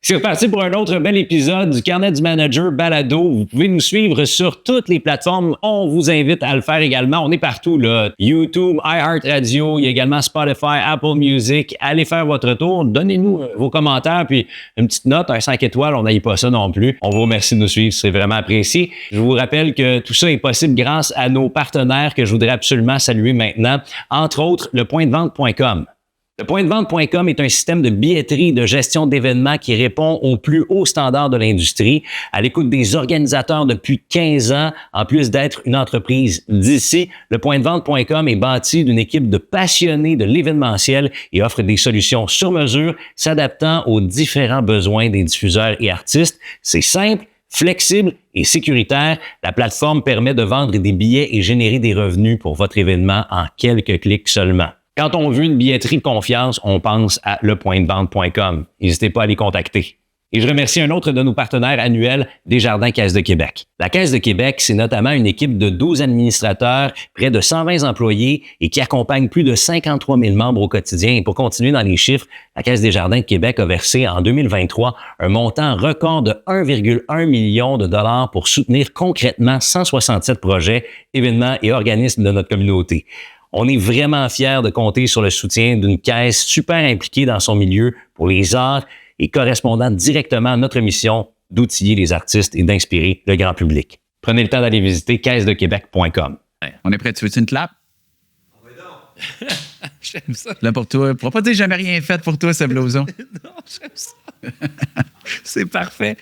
C'est reparti pour un autre bel épisode du Carnet du Manager Balado. Vous pouvez nous suivre sur toutes les plateformes. On vous invite à le faire également. On est partout, là. YouTube, iHeartRadio, il y a également Spotify, Apple Music. Allez faire votre tour. Donnez-nous vos commentaires, puis une petite note, un 5 étoiles. On n'aille pas ça non plus. On vous remercie de nous suivre. C'est vraiment apprécié. Je vous rappelle que tout ça est possible grâce à nos partenaires que je voudrais absolument saluer maintenant. Entre autres, lepointdevente.com. Lepointdevente.com est un système de billetterie et de gestion d'événements qui répond aux plus hauts standards de l'industrie, à l'écoute des organisateurs depuis 15 ans, en plus d'être une entreprise d'ici. Lepointdevente.com est bâti d'une équipe de passionnés de l'événementiel et offre des solutions sur mesure, s'adaptant aux différents besoins des diffuseurs et artistes. C'est simple, flexible et sécuritaire. La plateforme permet de vendre des billets et générer des revenus pour votre événement en quelques clics seulement. Quand on veut une billetterie de confiance, on pense à lepointdevente.com. N'hésitez pas à les contacter. Et je remercie un autre de nos partenaires annuels, Desjardins Caisse de Québec. La Caisse de Québec, c'est notamment une équipe de 12 administrateurs, près de 120 employés et qui accompagne plus de 53 000 membres au quotidien. Et pour continuer dans les chiffres, la Caisse Desjardins de Québec a versé en 2023 un montant record de 1,1 million de dollars pour soutenir concrètement 167 projets, événements et organismes de notre communauté. On est vraiment fiers de compter sur le soutien d'une caisse super impliquée dans son milieu pour les arts et correspondant directement à notre mission d'outiller les artistes et d'inspirer le grand public. Prenez le temps d'aller visiter caissedequebec.com. On est prêt? Tu veux-tu une clap? Oh, mais non! J'aime ça. Là, pour toi. Pourquoi pas dire jamais rien fait pour toi, ce blouson? Non, j'aime ça. C'est parfait.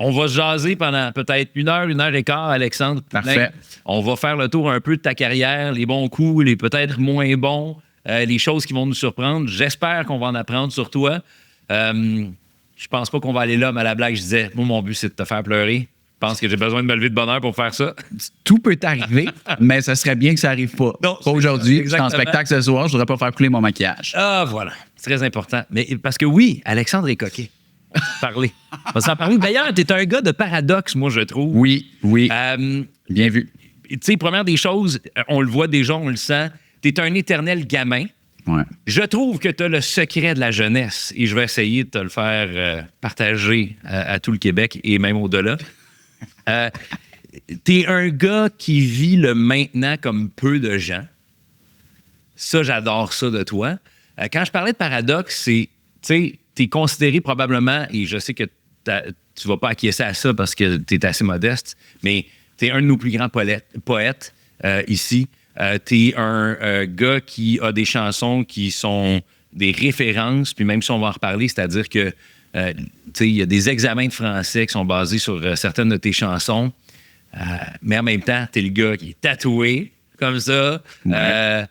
On va se jaser pendant peut-être 1 heure et quart, Alexandre. Parfait. On va faire le tour un peu de ta carrière, les bons coups, les peut-être moins bons, les choses qui vont nous surprendre. J'espère qu'on va en apprendre sur toi. Je pense pas qu'on va aller là, mais à la blague, je disais, moi, mon but, c'est de te faire pleurer. Je pense que j'ai besoin de me lever de bonne heure pour faire ça. Tout peut arriver, mais ce serait bien que ça arrive pas. Non, pas aujourd'hui. Je suis en exactement. spectacle ce soir, je voudrais pas faire couler mon maquillage. Ah, voilà. C'est très important. Mais parce que oui, Alexandre est coquet. On va s'en parler. On va s'en parler. D'ailleurs, t'es un gars de paradoxe, moi, je trouve. Oui. Bien vu. Tu sais, première des choses, on le voit déjà, on le sent, t'es un éternel gamin. Ouais. Je trouve que tu as le secret de la jeunesse et je vais essayer de te le faire partager à tout le Québec et même au-delà. T'es un gars qui vit le maintenant comme peu de gens. Ça, j'adore ça de toi. Quand je parlais de paradoxe, c'est, tu sais, t'es considéré probablement, et je sais que tu vas pas acquiescer à ça parce que t'es assez modeste, mais t'es un de nos plus grands poètes ici. T'es un gars qui a des chansons qui sont des références, puis même si on va en reparler, c'est-à-dire que il y a des examens de français qui sont basés sur certaines de tes chansons, mais en même temps, t'es le gars qui est tatoué comme ça. Ouais.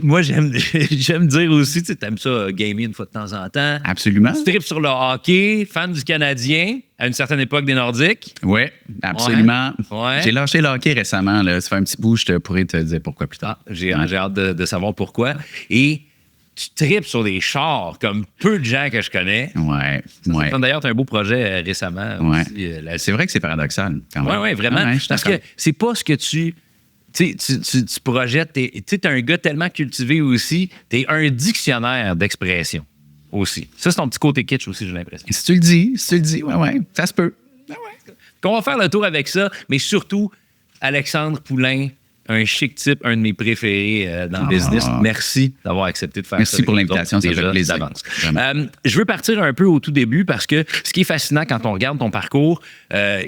Moi, j'aime dire aussi, tu aimes ça gamer une fois de temps en temps. Absolument. Tu tripes sur le hockey, fan du Canadien, à une certaine époque des Nordiques. Oui, absolument. Ouais. J'ai lâché le hockey récemment. Là. Ça fait un petit bout, je pourrais te dire pourquoi plus tard. J'ai hâte de savoir pourquoi. Et tu tripes sur des chars comme peu de gens que je connais. Ouais. D'ailleurs, tu as un beau projet récemment. Ouais. Aussi, C'est vrai que c'est paradoxal. Oui, vraiment. Ah ouais, je suis Parce d'accord. que c'est pas ce que tu projettes. Tu es un gars tellement cultivé aussi. Tu es un dictionnaire d'expression aussi. Ça, c'est ton petit côté kitsch aussi, j'ai l'impression. Si tu le dis, ouais, ça se peut. Qu'on va faire le tour avec ça, mais surtout, Alexandre Poulain, un chic type, un de mes préférés dans le business. Merci d'avoir accepté de faire ça. Merci pour l'invitation, ça fait plaisir. D'avance. Je veux partir un peu au tout début parce que ce qui est fascinant quand on regarde ton parcours,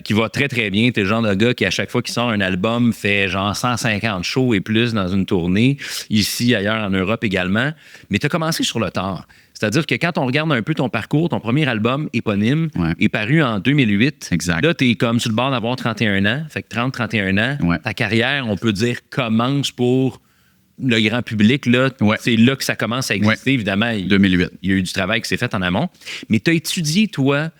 qui va très, très bien, t'es le genre de gars qui, à chaque fois qu'il sort un album, fait genre 150 shows et plus dans une tournée, ici, ailleurs, en Europe également. Mais tu as commencé sur le tard. C'est-à-dire que quand on regarde un peu ton parcours, ton premier album éponyme est paru en 2008. Exact. Là, t'es comme sur le bord d'avoir 31 ans. Fait que 30, 31 ans. Ouais. Ta carrière, on peut dire, commence pour le grand public, là, Ouais. c'est là que ça commence à exister. Ouais. Évidemment, 2008. il y a eu du travail qui s'est fait en amont. Mais tu as étudié, toi,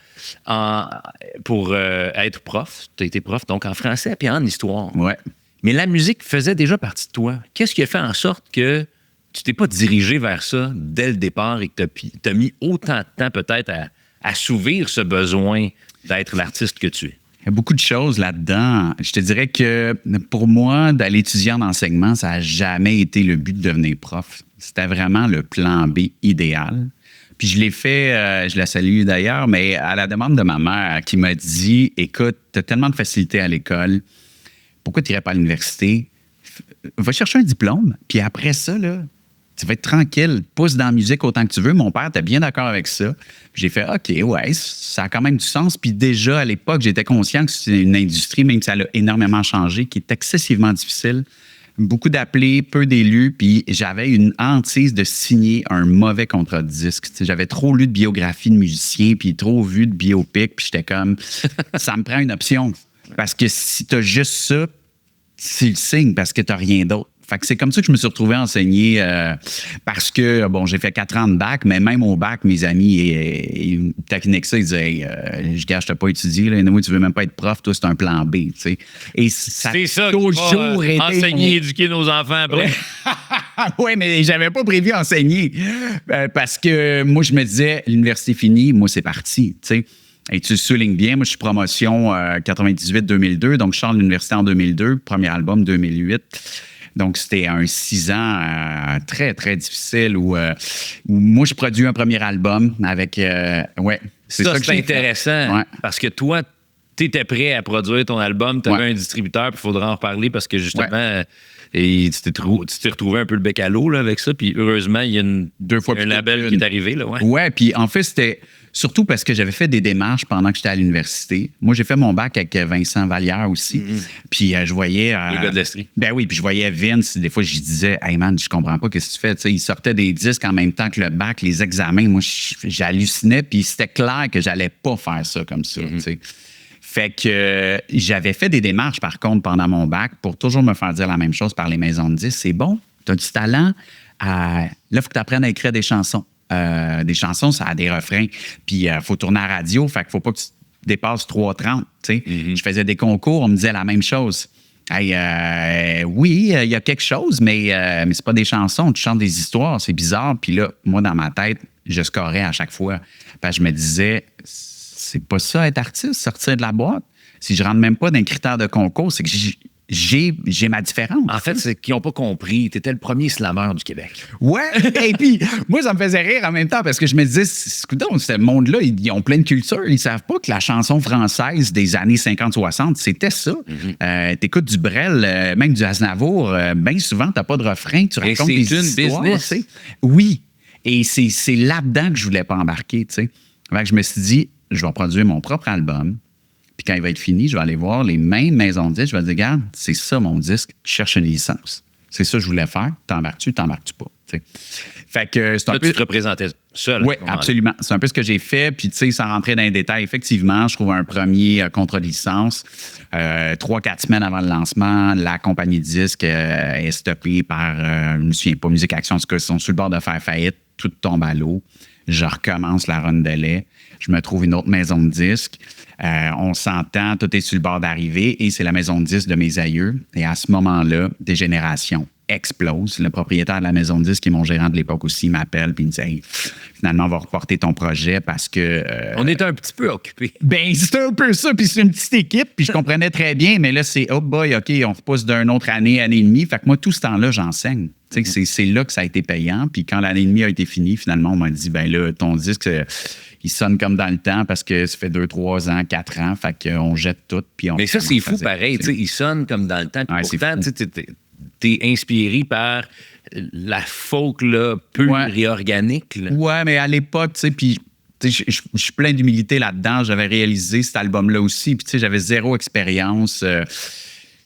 pour être prof. Tu as été prof, donc en français puis en histoire. Ouais. Mais la musique faisait déjà partie de toi. Qu'est-ce qui a fait en sorte que tu t'es pas dirigé vers ça dès le départ et que tu as mis autant de temps peut-être à assouvir ce besoin d'être l'artiste que tu es? Il y a beaucoup de choses là-dedans. Je te dirais que pour moi, d'aller étudier en enseignement, ça n'a jamais été le but de devenir prof. C'était vraiment le plan B idéal. Puis je l'ai fait, je la salue d'ailleurs, mais à la demande de ma mère qui m'a dit, écoute, tu as tellement de facilité à l'école, pourquoi tu n'irais pas à l'université? Va chercher un diplôme, puis après ça, là, tu vas être tranquille, pousse dans la musique autant que tu veux. Mon père était bien d'accord avec ça. Puis j'ai fait, OK, ouais, ça a quand même du sens. Puis déjà, à l'époque, j'étais conscient que c'est une industrie, même si ça a énormément changé, qui est excessivement difficile. Beaucoup d'appelés, peu d'élus, puis j'avais une hantise de signer un mauvais contrat de disque. Tu sais, j'avais trop lu de biographies de musiciens, puis trop vu de biopics, puis j'étais comme, ça me prend une option. Parce que si t'as juste ça, c'est le signe, parce que t'as rien d'autre. Fait que c'est comme ça que je me suis retrouvé à enseigner parce que, bon, j'ai fait 4 ans de bac, mais même au bac, mes amis, ils taquinaient que ça. Ils disaient, hey, je gâche, t'as pas étudié, là. Tu veux même pas être prof, toi, c'est un plan B, tu sais. Et ça C'est ça, a toujours été... enseigner et éduquer nos enfants après. Oui, mais j'avais pas prévu enseigner parce que moi, je me disais, l'université finie, moi, c'est parti, tu sais. Et tu le soulignes bien, moi, je suis promotion 98-2002, donc je sors de l'université en 2002, premier album 2008. Donc, c'était un 6 ans très, très difficile où moi, je produis un premier album avec... ouais, C'est que j'ai fait. intéressant Ouais. parce que toi, tu étais prêt à produire ton album, tu avais Ouais. un distributeur, puis il faudra en reparler parce que justement, et tu t'es retrouvé un peu le bec à l'eau là, avec ça, puis heureusement, il y a un label qui est arrivé. Là, ouais. Ouais, puis en fait, c'était surtout parce que j'avais fait des démarches pendant que j'étais à l'université. Moi, j'ai fait mon bac avec Vincent Vallière aussi. Puis je voyais... Le gars de l'Estrie. Ben oui, puis je voyais Vince. Des fois, je disais, hey man, je comprends pas qu'est-ce que tu fais. Tu sais, il sortait des disques en même temps que le bac, les examens. Moi, j'hallucinais, puis c'était clair que j'allais pas faire ça comme ça. Tu sais. Fait que j'avais fait des démarches, par contre, pendant mon bac pour toujours me faire dire la même chose par les maisons de disques. C'est bon, tu as du talent. Là, il faut que tu apprennes à écrire des chansons. Des chansons, ça a des refrains. Puis, il faut tourner à la radio. Fait qu'il faut pas que tu dépasses 3h30. Tu sais. Je faisais des concours, on me disait la même chose. Hey, oui, il y a quelque chose, mais c'est pas des chansons. Tu chantes des histoires, c'est bizarre. Puis là, moi, dans ma tête, je scorais à chaque fois. Parce que je me disais, c'est pas ça être artiste, sortir de la boîte. Si je rentre même pas d'un critère de concours, c'est que j'ai ma différence. En fait, c'est qu'ils n'ont pas compris. Tu étais le premier slammer du Québec. Ouais, et puis moi, ça me faisait rire en même temps parce que je me disais, donc, ce monde-là, ils ont plein de culture. Ils savent pas que la chanson française des années 50-60, c'était ça. T'écoutes du Brel, même du Aznavour, bien souvent, t'as pas de refrain, tu racontes des histoires. Business. Tu sais. Oui, et c'est là-dedans que je voulais pas embarquer, tu sais. Fait que je me suis dit, je vais produire mon propre album. Puis quand il va être fini, je vais aller voir les mêmes maisons de disques. Je vais dire, regarde, c'est ça mon disque, je cherche une licence. C'est ça que je voulais faire. T'embarques-tu pas? T'sais. Fait que c'est un Là, peu... tu te représentais seul. Oui, absolument. C'est un peu ce que j'ai fait. Puis, tu sais, sans rentrer dans les détails, effectivement, je trouve un premier contrat de licence. 3-4 semaines avant le lancement, la compagnie de disques est stoppée par, je ne me souviens pas, Musique Action. En tout cas, ils sont sur le bord de faire faillite. Tout tombe à l'eau. Je recommence la run de lait. Je me trouve une autre maison de disques. On s'entend, tout est sur le bord d'arriver et c'est la maison de disques de mes aïeux. Et à ce moment-là, des générations explosent. Le propriétaire de la maison de disques, qui est mon gérant de l'époque aussi, m'appelle et il me dit, hey, finalement, on va reporter ton projet parce que... on était un petit peu occupés. Ben, c'était un peu ça. Puis c'est une petite équipe, puis je comprenais très bien, mais là, c'est, oh boy, OK, on repousse d'une autre année, année et demie. Fait que moi, tout ce temps-là, j'enseigne. Tu sais, c'est là que ça a été payant. Puis quand l'année et demie a été finie, finalement, on m'a dit, ben là, ton disque, il sonne comme dans le temps parce que ça fait 2, 3 ans, 4 ans. Fait qu'on jette tout. Puis on Mais ça, c'est fou faisait, pareil. Tu sais, il sonne comme dans le temps. Puis Ouais, pourtant, t'es inspiré par la folk là, pure et organique. Là. Ouais, mais à l'époque, tu sais, puis je suis plein d'humilité là-dedans. J'avais réalisé cet album-là aussi. Puis, tu sais, j'avais zéro expérience.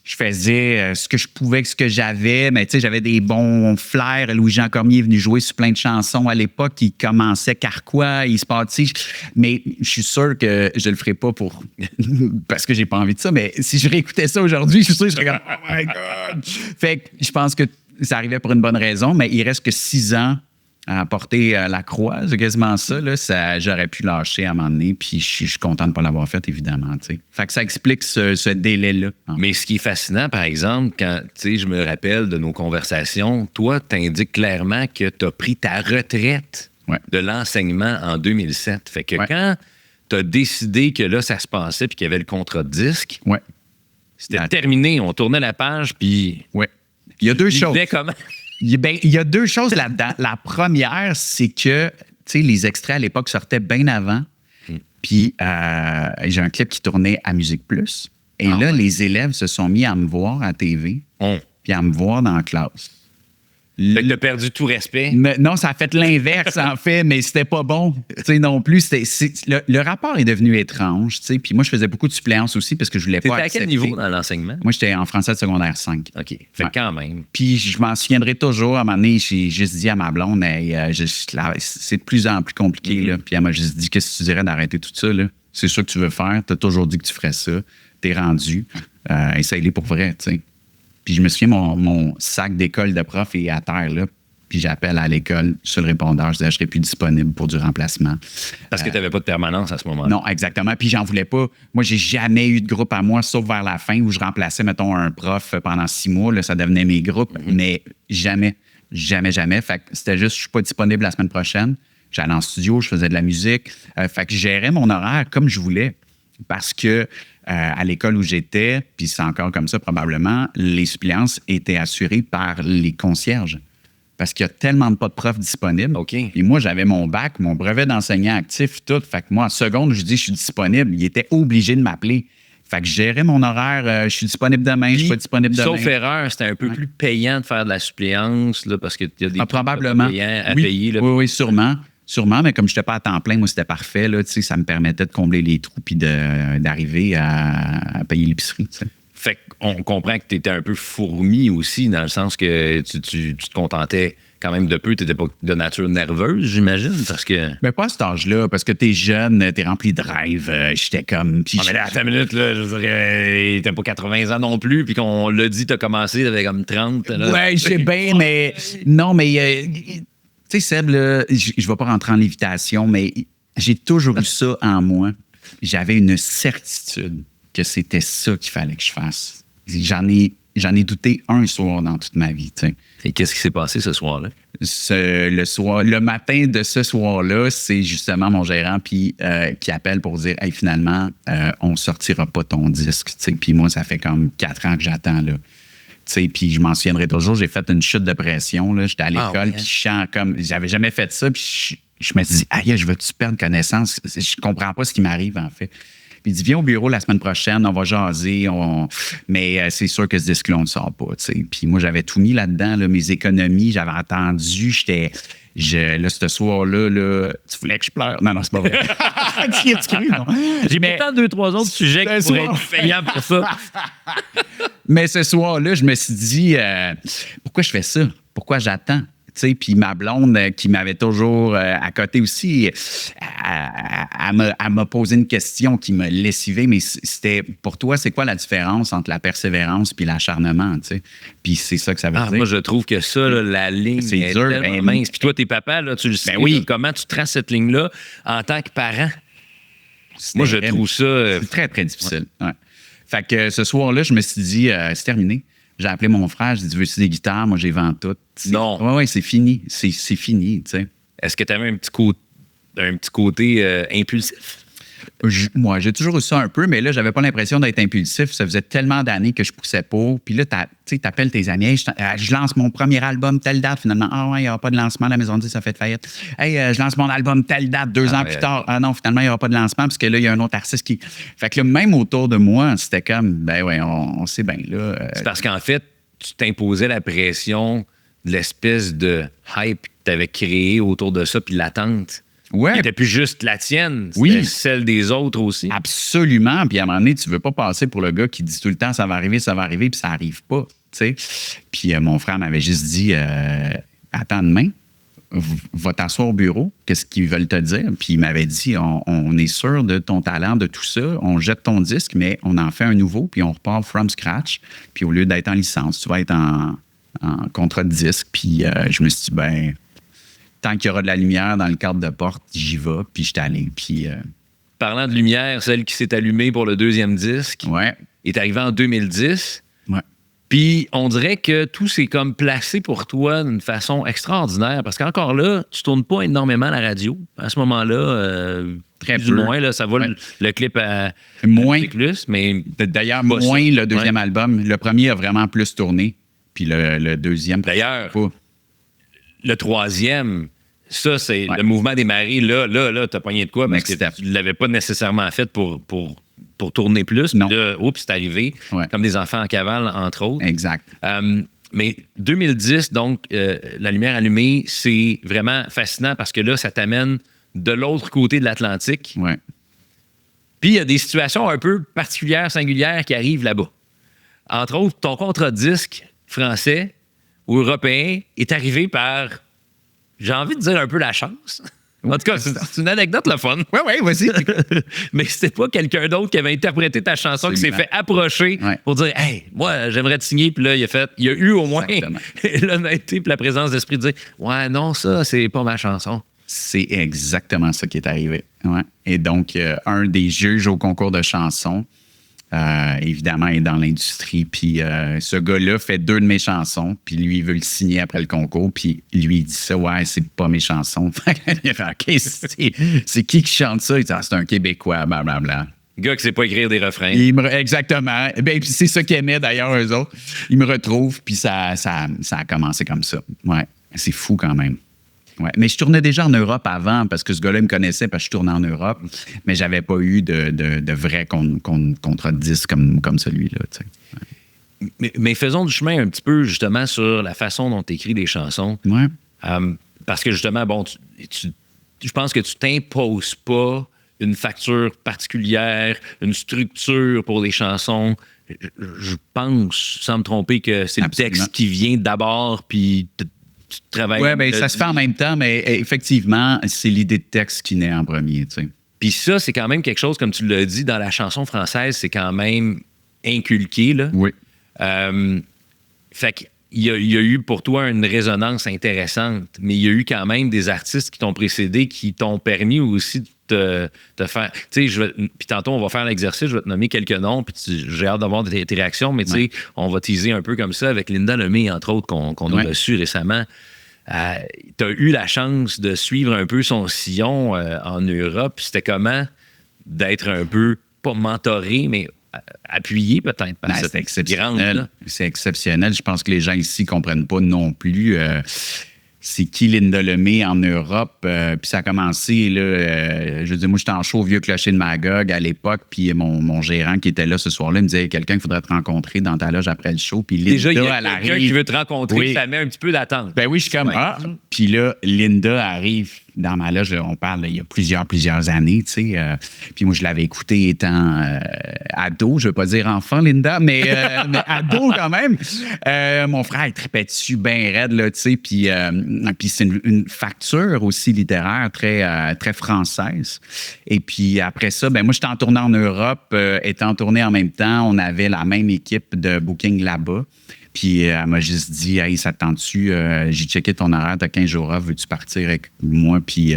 Je faisais ce que je pouvais, ce que j'avais, mais tu sais, j'avais des bons flairs. Louis-Jean Cormier est venu jouer sur plein de chansons à l'époque. Il commençait Carquois, il se partit. Mais je suis sûr que je le ferai pas pour parce que j'ai pas envie de ça. Mais si je réécoutais ça aujourd'hui, je suis sûr que je serais comme « Oh my God! » Fait que je pense que ça arrivait pour une bonne raison, mais il reste que 6 ans à porter la croix. C'est quasiment ça, là. J'aurais pu lâcher à un moment donné, puis je suis content de ne pas l'avoir fait, évidemment. T'sais. Fait que ça explique ce délai-là. Mais ce qui est fascinant, par exemple, quand je me rappelle de nos conversations, toi, tu indiques clairement que tu as pris ta retraite de l'enseignement en 2007. Fait que quand tu as décidé que là, ça se passait puis qu'il y avait le contrat de disque, c'était terminé. On tournait la page, puis... Oui. Il y a 2 choses. Comment? Il y a 2 choses là-dedans. La première, c'est que les extraits à l'époque sortaient bien avant. Puis j'ai un clip qui tournait à Musique Plus. Et là, les élèves se sont mis à me voir à TV, puis à me voir dans la classe. Fait que t'as perdu tout respect. Non, ça a fait l'inverse, en fait, mais c'était pas bon. Non plus. Le rapport est devenu étrange. Puis moi, je faisais beaucoup de suppléances aussi parce que je voulais pas accepter. T'étais à quel niveau dans l'enseignement? Moi, j'étais en français de secondaire 5. OK. Fait quand même. Puis je m'en souviendrai toujours. À un moment donné, j'ai juste dit à ma blonde, c'est de plus en plus compliqué. Là. Puis elle m'a juste dit, qu'est-ce que tu dirais d'arrêter tout ça? Là? C'est ça que tu veux faire. Tu as toujours dit que tu ferais ça. T'es rendu. Essaye-les pour vrai, tu sais. Puis je me souviens, mon sac d'école de prof est à terre, là. Puis j'appelle à l'école sur le répondeur. Je disais, je serais plus disponible pour du remplacement. Parce que tu n'avais pas de permanence à ce moment-là. Non, exactement. Puis j'en voulais pas. Moi, j'ai jamais eu de groupe à moi, sauf vers la fin où je remplaçais, mettons, un prof pendant 6 mois. Là, ça devenait mes groupes. Mais jamais. Fait que c'était juste, je suis pas disponible la semaine prochaine. J'allais en studio, je faisais de la musique. Fait que je gérais mon horaire comme je voulais. Parce que à l'école où j'étais, puis c'est encore comme ça probablement, les suppléances étaient assurées par les concierges. Parce qu'il y a tellement pas de profs disponibles. OK. Et moi, j'avais mon bac, mon brevet d'enseignant actif, tout. Fait que moi, en seconde, je dis je suis disponible. Il était obligé de m'appeler. Fait que je gérais mon horaire. Je suis disponible demain, je suis pas disponible demain. Sauf erreur, c'était un peu plus payant de faire de la suppléance, là, parce qu'il y a des probablement. payants à payer. Là. Oui, sûrement. Sûrement, mais comme je n'étais pas à temps plein, moi, c'était parfait. Là, ça me permettait de combler les trous puis d'arriver à payer l'épicerie. T'sais. Fait qu'on comprend que tu étais un peu fourmi aussi, dans le sens que tu te contentais quand même de peu. Tu n'étais pas de nature nerveuse, j'imagine, parce que... Mais pas à cet âge-là, parce que t'es jeune, t'es rempli de rêves. J'étais comme... mais là, à ta minute, là, je dirais, t'as pas 80 ans non plus, puis qu'on l'a dit, t'as commencé, t'avais comme 30. Là. Ouais, je sais bien, mais... Non, mais... Tu sais, Seb, là, je ne vais pas rentrer en lévitation, mais j'ai toujours eu ça en moi. J'avais une certitude que c'était ça qu'il fallait que je fasse. J'en ai douté un soir dans toute ma vie, tu sais. Et qu'est-ce qui s'est passé ce soir-là? Le matin de ce soir-là, c'est justement mon gérant qui appelle pour dire « Hey, finalement, on sortira pas ton disque. » Puis moi, ça fait comme 4 ans que j'attends, là. Puis je m'en souviendrai toujours, j'ai fait une chute de pression. Là. J'étais à l'école, puis je chante comme... J'avais jamais fait ça, puis je me suis dit, aïe, je veux-tu perdre connaissance? Je comprends pas ce qui m'arrive, en fait. Puis il dit, viens au bureau la semaine prochaine, on va jaser, mais c'est sûr que ce disque-là, on ne sort pas. T'sais. Puis moi, j'avais tout mis là-dedans, là, mes économies, j'avais entendu, là, ce soir-là, là, tu voulais que je pleure? Non, c'est pas vrai. Tu cru, non? J'ai pourtant 2-3 autres sujets qui pourraient être payants pour ça. Mais ce soir-là, je me suis dit, pourquoi je fais ça? Pourquoi j'attends? Puis ma blonde, qui m'avait toujours à côté aussi, elle m'a posé une question qui m'a lessivé, mais c'était, pour toi, c'est quoi la différence entre la persévérance puis l'acharnement? Puis c'est ça que ça veut dire. Moi, je trouve que ça, là, la ligne est dur, tellement mince. Puis toi, t'es papa, là, tu le sais. Oui. Comment tu traces cette ligne-là en tant que parent? Moi, je trouve ça... C'est très, très difficile. Ouais. Fait que ce soir-là, je me suis dit, c'est terminé. J'ai appelé mon frère, j'ai dit, veux-tu des guitares? Moi, j'ai vendu tout. Non. Oui, c'est fini. C'est fini, tu sais. Est-ce que tu avais un petit côté impulsif? Moi, j'ai toujours eu ça un peu, mais là, j'avais pas l'impression d'être impulsif. Ça faisait tellement d'années que je poussais pas. Puis là, tu appelles tes amis. Hey, je lance mon premier album, telle date, finalement. Ah ouais, il n'y aura pas de lancement. La maison de disques, ça fait de faillite. Hey, je lance mon album, telle date, 2 ans plus tard. Ah non, finalement, il n'y aura pas de lancement parce que là, il y a un autre artiste qui... Fait que là, même autour de moi, c'était comme, ben ouais, on sait bien, là. C'est parce qu'en fait, tu t'imposais la pression de l'espèce de hype que tu avais créé autour de ça, puis l'attente. Ouais. Qui n'était plus juste la tienne, c'était oui. Celle des autres aussi. Absolument. Puis à un moment donné, tu veux pas passer pour le gars qui dit tout le temps ça va arriver, puis ça arrive pas. T'sais. Puis mon frère m'avait juste dit attends demain, va t'asseoir au bureau, qu'est-ce qu'ils veulent te dire? Puis il m'avait dit on est sûr de ton talent, de tout ça, on jette ton disque, mais on en fait un nouveau, puis on repart from scratch. Puis au lieu d'être en licence, tu vas être en contrat de disque. Puis je me suis dit, ben, tant qu'il y aura de la lumière dans le cadre de porte, j'y vais. Puis je suis allé. Puis. Parlant de lumière, celle qui s'est allumée pour le deuxième disque Ouais. est arrivée en 2010. Ouais. Puis on dirait que tout s'est comme placé pour toi d'une façon extraordinaire parce qu'encore là, tu tournes pas énormément la radio. À ce moment-là, Très plus peu. ou moins, là, ça va Ouais. le clip à Moins. plus, mais D'ailleurs, Pas moins ça. le deuxième album. Le premier a vraiment plus tourné. Puis le deuxième. d'ailleurs, Pas. le troisième, ça, c'est Ouais. le mouvement des marées. Là, t'as pogné de quoi? Parce Next que step. tu l'avais pas nécessairement fait pour tourner plus. Non. Puis là, oups, c'est arrivé. Ouais. Comme des enfants en cavale, entre autres. Exact. Mais 2010, donc, la lumière allumée, c'est vraiment fascinant parce que là, ça t'amène de l'autre côté de l'Atlantique. Ouais. Puis il y a des situations un peu particulières, singulières qui arrivent là-bas. Entre autres, ton contrat de disque français ou européen est arrivé par, j'ai envie de dire un peu la chance. En tout cas, c'est une anecdote le fun. Ouais, ouais, vas-y. Mais c'était pas quelqu'un d'autre qui avait interprété ta chanson qui s'est Absolument. fait approcher Ouais. pour dire hey, moi, j'aimerais te signer. Puis là, il a eu au moins Exactement. l'honnêteté et la présence d'esprit de dire ouais, non, ça, c'est pas ma chanson. C'est exactement ça qui est arrivé. Ouais. Et donc, un des juges au concours de chansons, évidemment, est dans l'industrie. Puis ce gars-là fait 2 de mes chansons. Puis lui, il veut le signer après le concours. Puis lui, il dit ça, ouais, c'est pas mes chansons. Il fait, OK, c'est qui chante ça? Il dit, ah, c'est un Québécois, blablabla. Gars qui sait pas écrire des refrains. Exactement. Ben, puis c'est ça qu'ils aimaient d'ailleurs, eux autres. Ils me retrouvent, puis ça a commencé comme ça. Ouais, c'est fou quand même. Ouais. Mais je tournais déjà en Europe avant parce que ce gars-là me connaissait parce que je tournais en Europe, mais j'avais pas eu de vrai contrat de disque comme celui-là. Tu sais. Mais faisons du chemin un petit peu justement sur la façon dont tu écris des chansons. Ouais. Parce que justement, bon, je pense que tu t'imposes pas une facture particulière, une structure pour les chansons. Je pense, sans me tromper, que c'est Absolument. le texte qui vient d'abord, puis tu travailles. Oui, bien, ça se fait en même temps, mais effectivement, c'est l'idée de texte qui naît en premier. Tu sais. Puis ça, c'est quand même quelque chose, comme tu l'as dit, dans la chanson française, c'est quand même inculqué, là. Oui. Fait qu'il y a eu pour toi une résonance intéressante, mais il y a eu quand même des artistes qui t'ont précédé, qui t'ont permis aussi de te faire. Tu sais, puis tantôt, on va faire l'exercice, je vais te nommer quelques noms, puis j'ai hâte d'avoir tes réactions, mais tu sais, on va teaser un peu comme ça avec Linda Lemay, entre autres, qu'on a reçu récemment. Tu as eu la chance de suivre un peu son sillon en Europe. C'était comment d'être un peu, pas mentoré, mais appuyé peut-être par cette C'est exceptionnel. grande-là? C'est exceptionnel. Je pense que les gens ici ne comprennent pas non plus. C'est qui Linda Lemay en Europe. Puis ça a commencé, là, je veux dire, moi, j'étais en show au Vieux Clocher de Magog à l'époque, puis mon gérant qui était là ce soir-là me disait, quelqu'un qu'il faudrait te rencontrer dans ta loge après le show. Puis Linda, Déjà, il y a elle quelqu'un arrive. qui veut te rencontrer, Oui. ça met un petit peu d'attente. Ben oui, je suis comme, Puis là, Linda arrive dans ma loge, là, on parle, là, il y a plusieurs années, tu sais. Puis moi, je l'avais écouté étant ado, je veux pas dire enfant, Linda, mais ado quand même. Mon frère, il tripait dessus bien raide, là, tu sais. Puis c'est une facture aussi littéraire très française. Et puis après ça, ben moi, j'étais en tournée en Europe. Étant en tournée en même temps, on avait la même équipe de booking là-bas. Puis elle m'a juste dit, hey, ça te tente-tu? J'ai checké ton horaire, t'as 15 jours off, veux-tu partir avec moi? Puis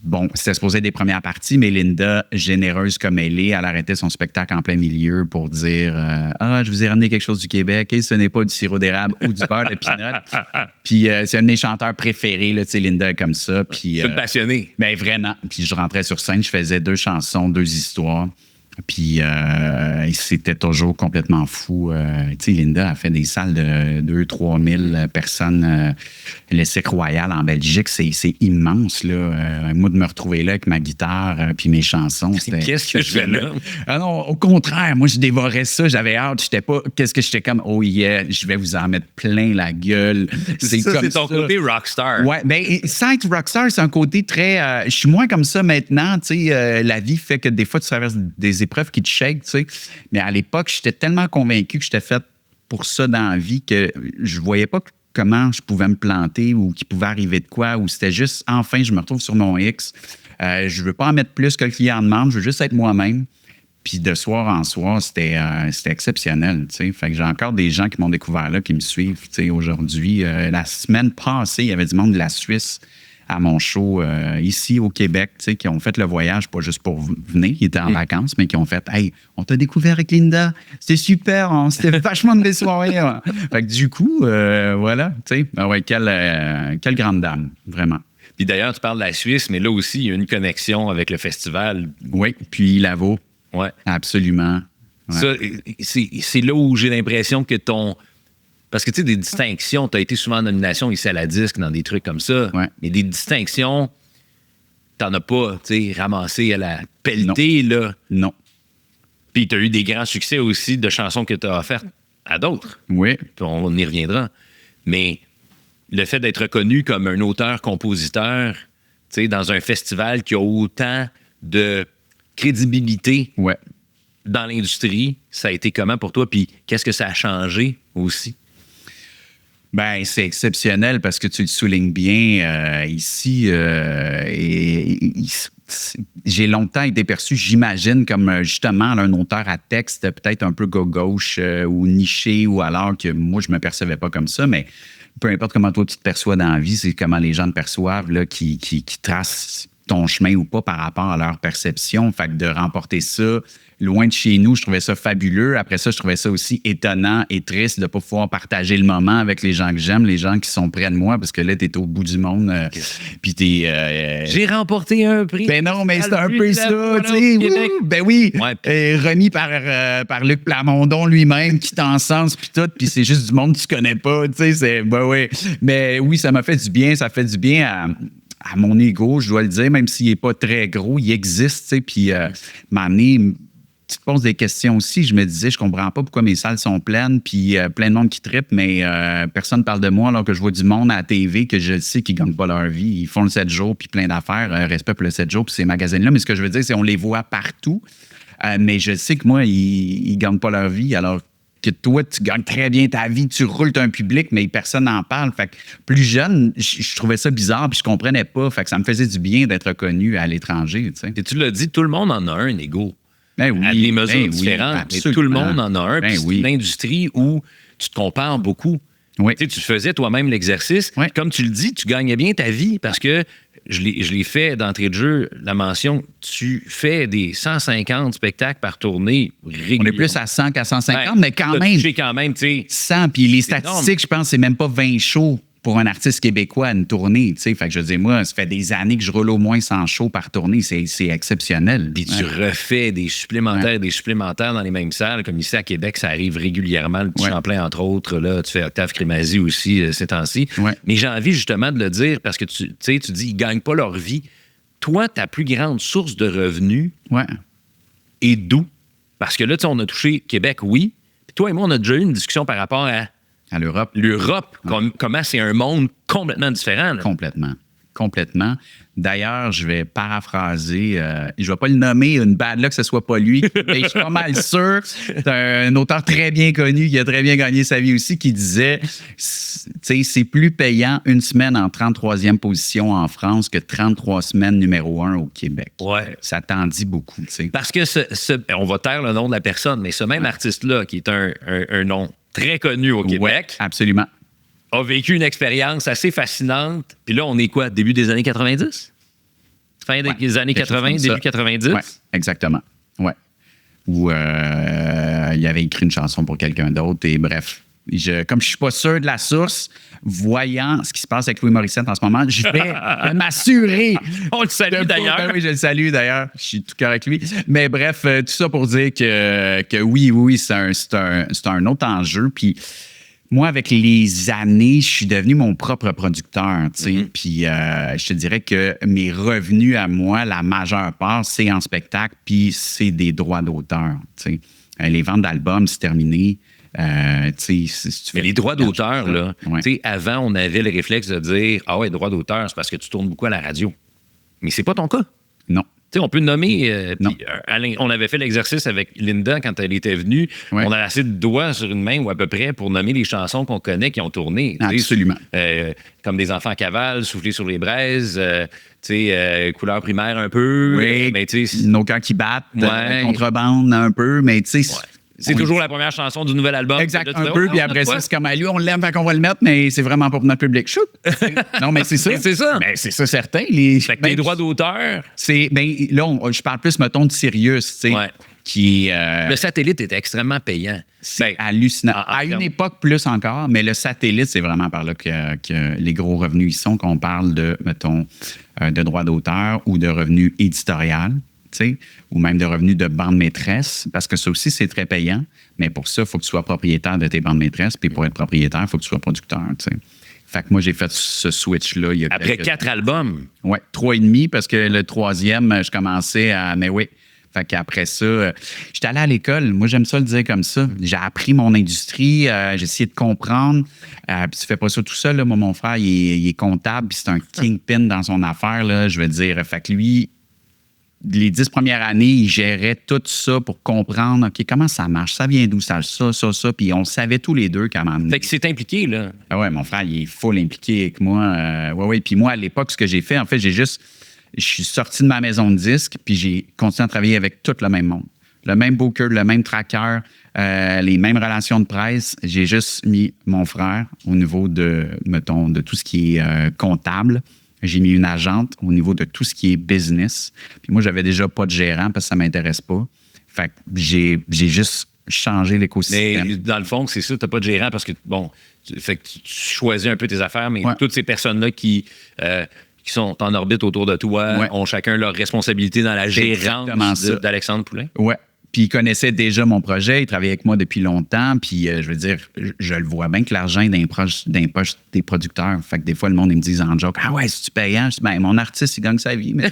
bon, c'était supposé être des premières parties, mais Linda, généreuse comme elle arrêtait son spectacle en plein milieu pour dire je vous ai ramené quelque chose du Québec et ce n'est pas du sirop d'érable ou du beurre de pinot. Puis c'est un de mes chanteurs préférés, là, tu sais, Linda, comme ça. Puis, Je suis passionné. ben vraiment. Puis je rentrais sur scène, je faisais 2 chansons, 2 histoires. Puis c'était toujours complètement fou. Tu sais, Linda a fait des salles de 2-3 000 personnes. Le Cirque Royal en Belgique, c'est immense, là. Moi, de me retrouver là avec ma guitare puis mes chansons. Qu'est-ce que je fais là? Ah non, au contraire, moi, je dévorais ça. J'avais hâte. J'étais comme, oh yeah, je vais vous en mettre plein la gueule. C'est ton côté rockstar. Ouais, ben sans être rockstar, c'est un côté très. Je suis moins comme ça maintenant. Tu sais, la vie fait que des fois, tu traverses des épreuves qui te shake, tu sais. Mais à l'époque, j'étais tellement convaincu que j'étais fait pour ça dans la vie que je voyais pas comment je pouvais me planter ou qu'il pouvait arriver de quoi, ou c'était juste, enfin, je me retrouve sur mon X. Je veux pas en mettre plus que le client demande, je veux juste être moi-même. Puis de soir en soir, c'était exceptionnel, tu sais. Fait que j'ai encore des gens qui m'ont découvert là, qui me suivent, tu sais, aujourd'hui. La semaine passée, il y avait du monde de la Suisse à mon show ici au Québec, tu sais, qui ont fait le voyage, pas juste pour venir, ils étaient en vacances, mais qui ont fait « Hey, on t'a découvert avec Linda, c'était super, c'était vachement de belles soirées. » Fait que du coup, voilà, tu sais, ouais, quelle grande dame, vraiment. Puis d'ailleurs, tu parles de la Suisse, mais là aussi, il y a une connexion avec le festival. Oui, puis Lavo. Ouais. Absolument. Ouais. Ça, c'est là où j'ai l'impression que Parce que, tu sais, des distinctions, tu as été souvent en nomination ici à la disque, dans des trucs comme ça. Ouais. Mais des distinctions, t'en as pas, tu sais, ramassé à la pelletée, là. Non. Puis tu as eu des grands succès aussi de chansons que tu as offertes à d'autres. Oui. Puis on y reviendra. Mais le fait d'être reconnu comme un auteur-compositeur, tu sais, dans un festival qui a autant de crédibilité Ouais. dans l'industrie, ça a été comment pour toi? Puis qu'est-ce que ça a changé aussi? Ben, c'est exceptionnel parce que tu le soulignes bien ici. J'ai longtemps été perçu, j'imagine, comme justement un auteur à texte peut-être un peu gauche ou niché, ou alors que moi, je me percevais pas comme ça, mais peu importe comment toi tu te perçois dans la vie, c'est comment les gens te perçoivent là, qui tracent ton chemin ou pas par rapport à leur perception. Fait que de remporter ça loin de chez nous, je trouvais ça fabuleux. Après ça, je trouvais ça aussi étonnant et triste de ne pas pouvoir partager le moment avec les gens que j'aime, les gens qui sont près de moi, parce que là, t'es au bout du monde. Puis t'es... J'ai remporté un prix. Ben non, mais c'est un peu ça, tu sais. Ben oui. Ouais. Remis par Luc Plamondon lui-même, qui t'encense, puis tout. Puis c'est juste du monde que tu connais pas, tu sais. C'est... Ben oui. Mais oui, ça m'a fait du bien. Ça fait du bien à mon ego, je dois le dire, même s'il n'est pas très gros, il existe, tu sais. Puis m'a amené... Tu te poses des questions aussi. Je me disais, je comprends pas pourquoi mes salles sont pleines, puis plein de monde qui trippe, mais personne ne parle de moi alors que je vois du monde à la TV que je sais qu'ils ne gagnent pas leur vie. Ils font le 7 jours, puis plein d'affaires. Respect pour le 7 jours, puis ces magazines-là. Mais ce que je veux dire, c'est qu'on les voit partout. Mais je sais que moi, ils ne gagnent pas leur vie, alors que toi, tu gagnes très bien ta vie, tu roules un public, mais personne n'en parle. Fait que plus jeune, je trouvais ça bizarre, puis je comprenais pas. Fait que ça me faisait du bien d'être reconnu à l'étranger. Tu sais. Et tu l'as dit, tout le monde en a un ego. Ben oui, à des mesures différentes. Mais tout le monde en a un. Ben Puis c'est une industrie où tu te compares beaucoup. Oui. Tu sais, tu faisais toi-même l'exercice. Oui. Comme tu le dis, tu gagnais bien ta vie parce que je l'ai fait d'entrée de jeu, la mention, tu fais des 150 spectacles par tournée régulièrement. On est plus à 100 qu'à 150, Ouais, mais quand même. Tu quand même, tu sais. 100, puis les C'est statistiques, je pense, c'est même pas 20 shows pour un artiste québécois à une tournée, tu sais. Fait que je veux dire, moi, ça fait des années que je roule au moins 100 shows par tournée. C'est exceptionnel. Puis tu refais des supplémentaires dans les mêmes salles. Comme ici à Québec, ça arrive régulièrement. Le Petit Champlain, entre autres. Là, tu fais Octave Crémazie aussi ces temps-ci. Ouais. Mais j'ai envie justement de le dire parce que tu dis, ils ne gagnent pas leur vie. Toi, ta plus grande source de revenus est d'où? Parce que là, on a touché Québec, oui. Puis toi et moi, on a déjà eu une discussion par rapport à l'Europe. L'Europe, comment c'est un monde complètement différent. Là. Complètement. D'ailleurs, je vais paraphraser, je vais pas le nommer, une bad luck que ce soit pas lui, mais je suis pas mal sûr. C'est un auteur très bien connu, qui a très bien gagné sa vie aussi, qui disait, tu sais, c'est plus payant une semaine en 33e position en France que 33 semaines numéro 1 au Québec. Ouais. Ça t'en dit beaucoup, tu sais. Parce que on va taire le nom de la personne, mais ce même artiste-là, qui est un nom très connu au Québec. Ouais, absolument. A vécu une expérience assez fascinante. Puis là, on est quoi? Début des années 90? Fin des années 80, début 90? Oui, exactement. Ouais. Où il avait écrit une chanson pour quelqu'un d'autre. Et bref, comme je suis pas sûr de la source, voyant ce qui se passe avec Louis Morissette en ce moment, je vais m'assurer. On le salue d'ailleurs. Ben oui, je le salue d'ailleurs. Je suis tout cœur avec lui. Mais bref, tout ça pour dire que oui, c'est un autre enjeu. Puis moi, avec les années, je suis devenu mon propre producteur, tu sais. Mm-hmm. Puis je te dirais que mes revenus à moi, la majeure part, c'est en spectacle, puis c'est des droits d'auteur, tu sais. Les ventes d'albums, c'est terminé. Mais les droits d'auteur, là, avant, on avait le réflexe de dire « Ah ouais, droits d'auteur, c'est parce que tu tournes beaucoup à la radio. » Mais c'est pas ton cas. Non. sais, on peut nommer. Non. Puis, Alain, on avait fait l'exercice avec Linda quand elle était venue. Ouais. On a assez de doigts sur une main ou à peu près pour nommer les chansons qu'on connaît qui ont tourné. Tu sais, Absolument. Comme Des enfants à cavale, Souffler sur les braises, Couleur primaire un peu. Oui, Mais tu sais, Nos cœurs qui battent, Ouais. contrebande un peu, mais tu sais... c'est toujours la première chanson du nouvel album. Exact, Là, tu un dis, peu, oh, puis après ouais. ça, c'est comme, lui, on l'aime, fait qu'on va le mettre, mais c'est vraiment pas pour notre public. Chou! Non, mais c'est ça. C'est ça. Ben, c'est ça, certain. Fait que les Ben, droits d'auteur, c'est, ben, là, je parle plus, mettons, de Sirius, tu sais, Ouais. qui... le satellite était extrêmement payant. c'est hallucinant. en À une termes- époque, plus encore, mais le satellite, c'est vraiment par là que les gros revenus y sont, qu'on parle de, mettons, de droits d'auteur ou de revenus éditorial, tu sais, ou même de revenus de bande maîtresse, parce que ça aussi, c'est très payant. Mais pour ça, il faut que tu sois propriétaire de tes bandes maîtresses, puis pour être propriétaire, il faut que tu sois producteur, tu sais. Fait que moi, j'ai fait ce switch-là il y a Après quelques- 4 albums. Ouais, 3,5 parce que le troisième, je commençais à. Mais oui. Fait qu'après ça, j'étais allé à l'école. Moi, j'aime ça le dire comme ça. J'ai appris mon industrie, j'ai essayé de comprendre. Puis tu fais pas ça tout seul. Là. Moi, mon frère, il est comptable, puis c'est un kingpin dans son affaire. Là, je veux dire. Fait que lui, les 10 premières années, il gérait tout ça pour comprendre, OK, comment ça marche, ça vient d'où, ça. Puis on savait tous les deux comment. Fait que c'est impliqué, là. Ah ouais, mon frère, il est full impliqué avec moi. Ouais. Puis moi, à l'époque, ce que j'ai fait, en fait, je suis sorti de ma maison de disques, puis j'ai continué à travailler avec tout le même monde. Le même booker, le même tracker, les mêmes relations de presse. J'ai juste mis mon frère au niveau de, mettons, de tout ce qui est comptable. J'ai mis une agente au niveau de tout ce qui est business. Puis moi, j'avais déjà pas de gérant parce que ça m'intéresse pas. Fait que j'ai juste changé l'écosystème. Mais dans le fond, c'est ça, t'as pas de gérant parce que, bon, fait que tu choisis un peu tes affaires, mais Ouais. toutes ces personnes-là qui sont en orbite autour de toi Ouais. ont chacun leur responsabilité dans la C'est exactement gérance ça. d'Alexandre Poulain. Ouais. Puis il connaissait déjà mon projet, il travaillait avec moi depuis longtemps, puis je veux dire, je le vois bien que l'argent est dans les poches des producteurs. Fait que des fois, le monde, ils me disent en joke, « Ah ouais, c'est-tu payant? » Je dis, « Ben, mon artiste, il gagne sa vie, mais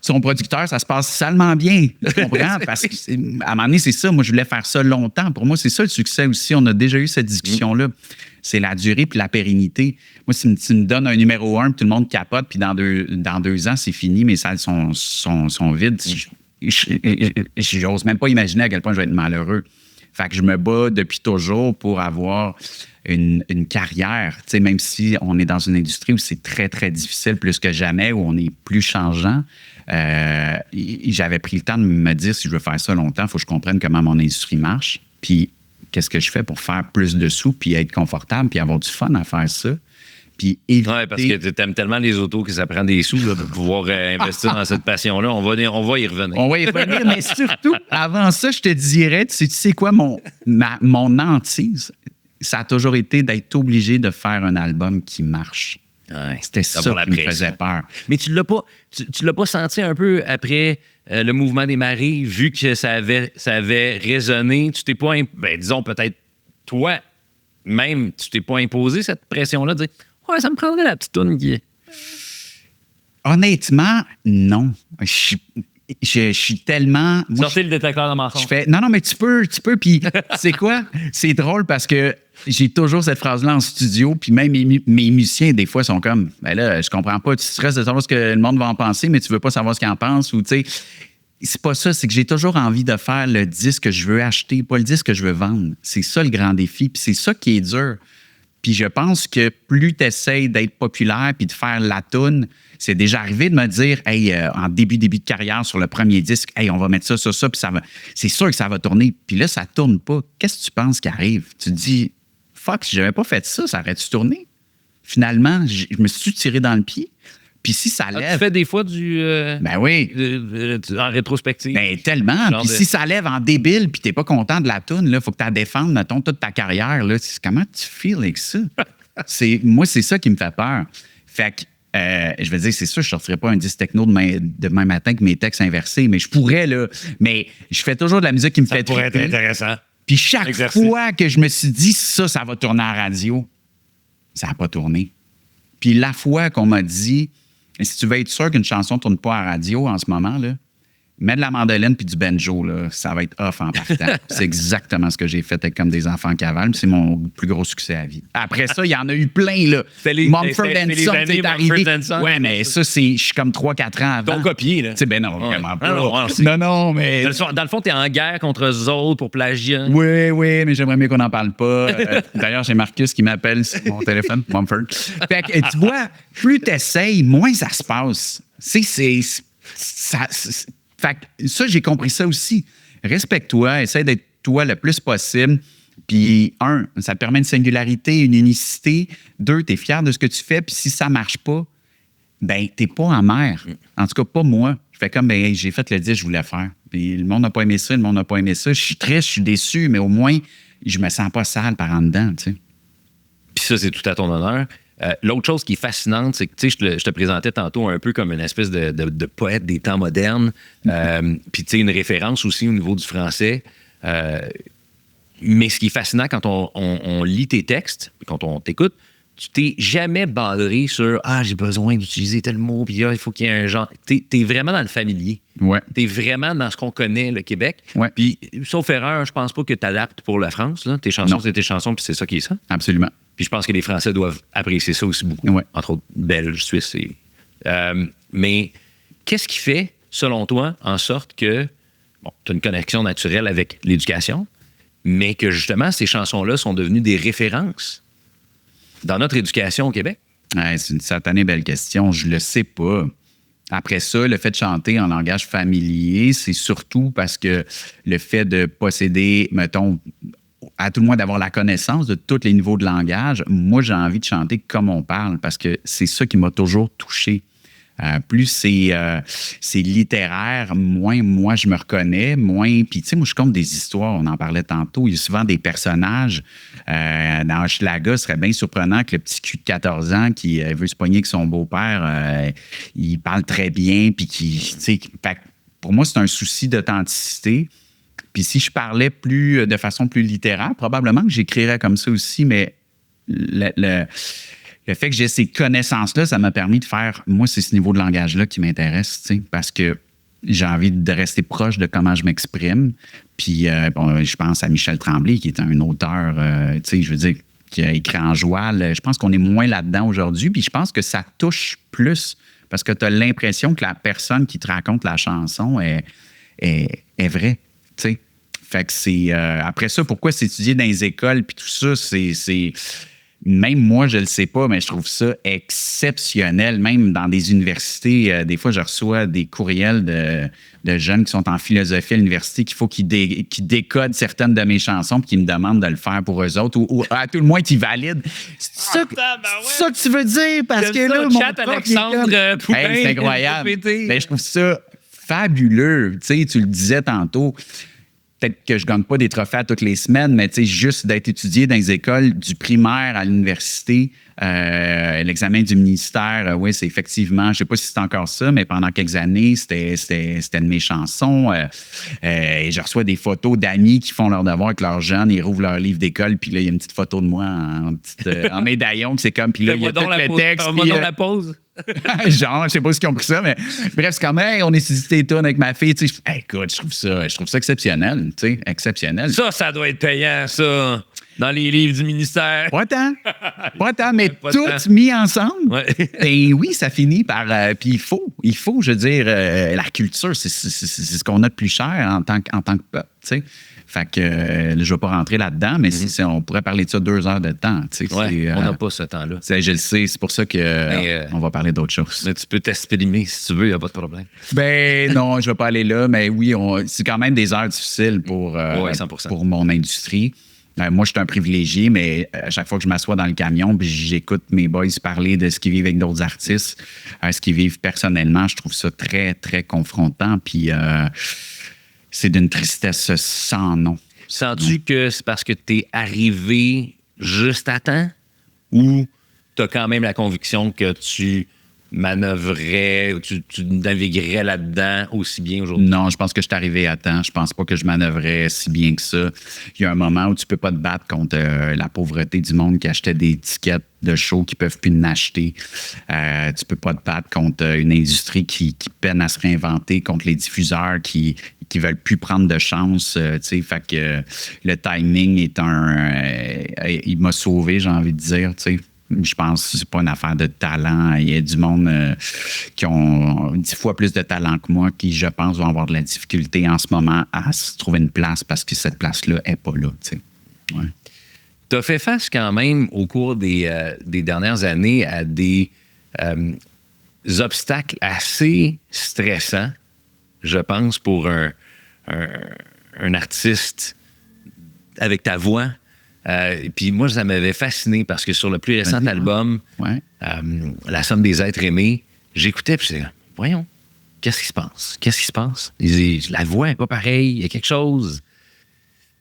son producteur, ça se passe salement bien. » Tu comprends? Parce qu'à un moment donné, c'est ça. Moi, je voulais faire ça longtemps. Pour moi, c'est ça le succès aussi. On a déjà eu cette discussion-là. C'est la durée puis la pérennité. Moi, si tu me donnes un numéro 1, puis tout le monde capote, puis dans 2 ans, c'est fini, mes salles sont vides. J'ose même pas imaginer à quel point je vais être malheureux. Fait que je me bats depuis toujours pour avoir une carrière, tu sais, même si on est dans une industrie où c'est très, très difficile, plus que jamais, où on est plus changeant. J'avais pris le temps de me dire, si je veux faire ça longtemps, il faut que je comprenne comment mon industrie marche. Puis, qu'est-ce que je fais pour faire plus de sous, puis être confortable, puis avoir du fun à faire ça. Puis éviter... Oui, parce que tu aimes tellement les autos que ça prend des sous là, pour pouvoir investir dans cette passion-là. On va y revenir. On va y revenir, mais surtout, avant ça, je te dirais, tu sais quoi, mon hantise, ça a toujours été d'être obligé de faire un album qui marche. Ouais, C'était ça qui me faisait peur. Mais tu l'as pas senti un peu après le mouvement des marées, vu que ça avait résonné, tu t'es pas, disons peut-être toi, même, tu t'es pas imposé cette pression-là de dire « Ouais, ça me prendrait la petite toune qui est... » Honnêtement, non. Je suis tellement... moi, Sortez le détecteur de mensonges. je fais, non, mais tu peux. Puis, c'est quoi? C'est drôle parce que j'ai toujours cette phrase-là en studio, puis même mes musiciens, des fois, sont comme, ben là, je comprends pas, tu stresses de savoir ce que le monde va en penser, mais tu veux pas savoir ce qu'ils en pensent, ou tu sais, c'est pas ça, c'est que j'ai toujours envie de faire le disque que je veux acheter, pas le disque que je veux vendre. C'est ça le grand défi, puis c'est ça qui est dur. Puis je pense que plus tu essaies d'être populaire puis de faire la toune, c'est déjà arrivé de me dire, hey, en début de carrière sur le premier disque, hey, on va mettre ça, puis ça va, c'est sûr que ça va tourner. Puis là, ça tourne pas. Qu'est-ce que tu penses qui arrive? Tu te dis, fuck, si j'avais pas fait ça aurait-tu tourné? Finalement, je me suis tiré dans le pied. Puis si ça lève. Tu fais des fois du. Ben oui. En rétrospective. Ben tellement. Genre Puis si ça lève en débile, puis t'es pas content de la toune, là, faut que tu la défendes, mettons, toute ta carrière. Là. Comment tu feels avec ça? Moi, c'est ça qui me fait peur. Fait que, je veux dire, c'est sûr, je sortirais pas un disque techno demain matin avec mes textes inversés, mais je pourrais, là. Mais je fais toujours de la musique qui me fait pourrait être triper. intéressant. Puis chaque Exercice. fois que je me suis dit, ça va tourner à la radio, ça n'a pas tourné. Puis la fois qu'on m'a dit, si tu veux être sûr qu'une chanson ne tourne pas à la radio en ce moment, là, mets de la mandoline puis du banjo, là, ça va être off en partant. C'est exactement ce que j'ai fait avec Comme des enfants en cavale. C'est mon plus gros succès à vie. Après ça, il y en a eu plein, là. Mumford & Sons, c'est arrivé. Ouais, mais ça, je suis comme 3-4 ans avant. Ton copier, là. Ben non, vraiment pas. Non, mais... Dans le fond, t'es en guerre contre eux autres pour plagiat. Oui, mais j'aimerais mieux qu'on n'en parle pas. D'ailleurs, j'ai Marcus qui m'appelle sur mon téléphone, Mumford. Fait que, tu vois, plus t'essayes, moins ça se passe. Fait que ça, j'ai compris ça aussi. Respecte-toi, essaie d'être toi le plus possible. Puis, ça te permet une singularité, une unicité. 2, t'es fier de ce que tu fais. Puis si ça marche pas, ben t'es pas amer. En tout cas, pas moi. Je fais comme, hey, j'ai fait le 10, je voulais faire. Puis le monde n'a pas aimé ça, le monde n'a pas aimé ça. Je suis triste, je suis déçu, mais au moins, je me sens pas sale par en dedans, tu sais. Puis ça, c'est tout à ton honneur. L'autre chose qui est fascinante, c'est que je te présentais tantôt un peu comme une espèce de poète des temps modernes. Puis une référence aussi au niveau du français. Mais ce qui est fascinant quand on lit tes textes, quand on t'écoute, tu t'es jamais bandé sur « Ah, j'ai besoin d'utiliser tel mot, puis il faut qu'il y ait un genre. » T'es vraiment dans le familier. Ouais. T'es vraiment dans ce qu'on connaît, le Québec. Ouais. Puis, sauf erreur, je pense pas que t'adaptes pour la France. Là. Tes chansons, c'est tes chansons, puis c'est ça qui est ça. Absolument. Puis je pense que les Français doivent apprécier ça aussi beaucoup. Ouais. Entre autres, Belges, Suisses. Mais qu'est-ce qui fait, selon toi, en sorte que tu as une connexion naturelle avec l'éducation, mais que justement, ces chansons-là sont devenues des références dans notre éducation au Québec? C'est une satanée belle question. Je le sais pas. Après ça, le fait de chanter en langage familier, c'est surtout parce que le fait de posséder, mettons, à tout le moins d'avoir la connaissance de tous les niveaux de langage, moi, j'ai envie de chanter comme on parle parce que c'est ça qui m'a toujours touché. Plus c'est littéraire, moins moi je me reconnais, moins... Puis tu sais, moi je compte des histoires, on en parlait tantôt, il y a souvent des personnages. Dans Hochelaga, ce serait bien surprenant que le petit cul de 14 ans qui veut se pogner avec son beau-père, il parle très bien, puis pour moi c'est un souci d'authenticité. Puis si je parlais de façon plus littéraire, probablement que j'écrirais comme ça aussi, mais le fait que j'ai ces connaissances-là, ça m'a permis de faire... Moi, c'est ce niveau de langage-là qui m'intéresse, tu sais, parce que j'ai envie de rester proche de comment je m'exprime. Puis, je pense à Michel Tremblay, qui est un auteur, tu sais, je veux dire, qui a écrit en joual. Je pense qu'on est moins là-dedans aujourd'hui. Puis je pense que ça touche plus, parce que tu as l'impression que la personne qui te raconte la chanson est vraie, tu sais. Fait que c'est... après ça, pourquoi s'étudier dans les écoles, puis tout ça, c'est même moi, je ne le sais pas, mais je trouve ça exceptionnel. Même dans des universités, des fois, je reçois des courriels de jeunes qui sont en philosophie à l'université qu'il faut qu'ils décodent certaines de mes chansons puis qu'ils me demandent de le faire pour eux autres ou à tout le moins qu'ils valident. C'est ça que tu veux dire? Parce que là, mon chat prof, Alexandre Poupin, c'est incroyable. Ben, je trouve ça fabuleux. Tu sais, tu le disais tantôt. Peut-être que je ne gagne pas des trophées à toutes les semaines, mais juste d'être étudié dans les écoles du primaire à l'université, l'examen du ministère, oui, c'est effectivement, je ne sais pas si c'est encore ça, mais pendant quelques années, c'était de mes chansons. Et je reçois des photos d'amis qui font leur devoir avec leurs jeunes, ils rouvrent leur livre d'école, puis là, il y a une petite photo de moi en médaillon, c'est comme, puis là, il y a tout le texte. Dans la pause. Genre, je sais pas si ils ont pris ça, mais bref, c'est comme, hey, on est sur tes tunes avec ma fille, tu sais. Hey, écoute, je trouve ça exceptionnel, tu sais, exceptionnel. Ça doit être payant, ça, dans les livres du ministère. Pas tant, mais tout mis ensemble. Ouais. Et oui, ça finit par, puis il faut, je veux dire, la culture, c'est ce qu'on a de plus cher en tant que peuple, tu sais. Fait que je ne vais pas rentrer là-dedans, mais on pourrait parler de ça 2 heures de temps. Ouais, on n'a pas ce temps-là. Je le sais, c'est pour ça qu'on va parler d'autre chose. Mais tu peux t'exprimer si tu veux, il n'y a pas de problème. Ben non, je ne vais pas aller là, mais oui, c'est quand même des heures difficiles pour mon industrie. Moi, je suis un privilégié, mais à chaque fois que je m'assois dans le camion puis j'écoute mes boys parler de ce qu'ils vivent avec d'autres artistes, ce qu'ils vivent personnellement, je trouve ça très, très confrontant. Puis... c'est d'une tristesse sans nom. Sens-tu que c'est parce que tu es arrivé juste à temps ou tu as quand même la conviction que tu manœuvrerais ou tu naviguerais là-dedans aussi bien aujourd'hui? Non, je pense que je suis arrivé à temps. Je pense pas que je manœuvrais si bien que ça. Il y a un moment où tu peux pas te battre contre la pauvreté du monde qui achetait des tickets de show qui peuvent plus en acheter. Tu peux pas te battre contre une industrie qui peine à se réinventer, contre les diffuseurs qui veulent plus prendre de chance. Fait que le timing est il m'a sauvé, j'ai envie de dire. T'sais. Je pense que c'est pas une affaire de talent. Il y a du monde qui ont 10 fois plus de talent que moi qui, je pense, vont avoir de la difficulté en ce moment à se trouver une place parce que cette place-là n'est pas là. Ouais. Tu as fait face quand même au cours des dernières années à des obstacles assez stressants, je pense, pour un artiste avec ta voix. Puis moi, ça m'avait fasciné parce que sur le plus récent album, La somme des êtres aimés, j'écoutais puis j'étais voyons, qu'est-ce qui se passe? Qu'est-ce qui se passe? La voix n'est pas pareille, il y a quelque chose.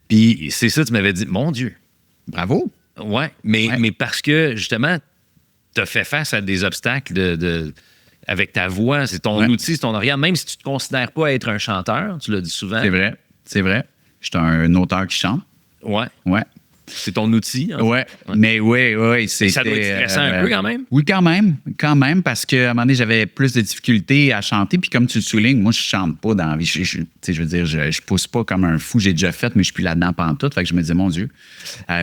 Puis c'est ça, tu m'avais dit, mon Dieu. Bravo! Ouais, mais parce que justement, tu as fait face à des obstacles avec ta voix, c'est ton outil, c'est ton organe, même si tu ne te considères pas être un chanteur, tu l'as dit souvent. C'est vrai. Je suis un auteur qui chante. Ouais. C'est ton outil. Hein? Ouais, mais oui. Ça doit être stressant un peu quand même? Oui, quand même, parce qu'à un moment donné, j'avais plus de difficultés à chanter. Puis comme tu le soulignes, moi, je chante pas dans la vie. Je veux dire, je pousse pas comme un fou. J'ai déjà fait, mais je suis plus là-dedans pantoute. Fait que je me disais, mon Dieu.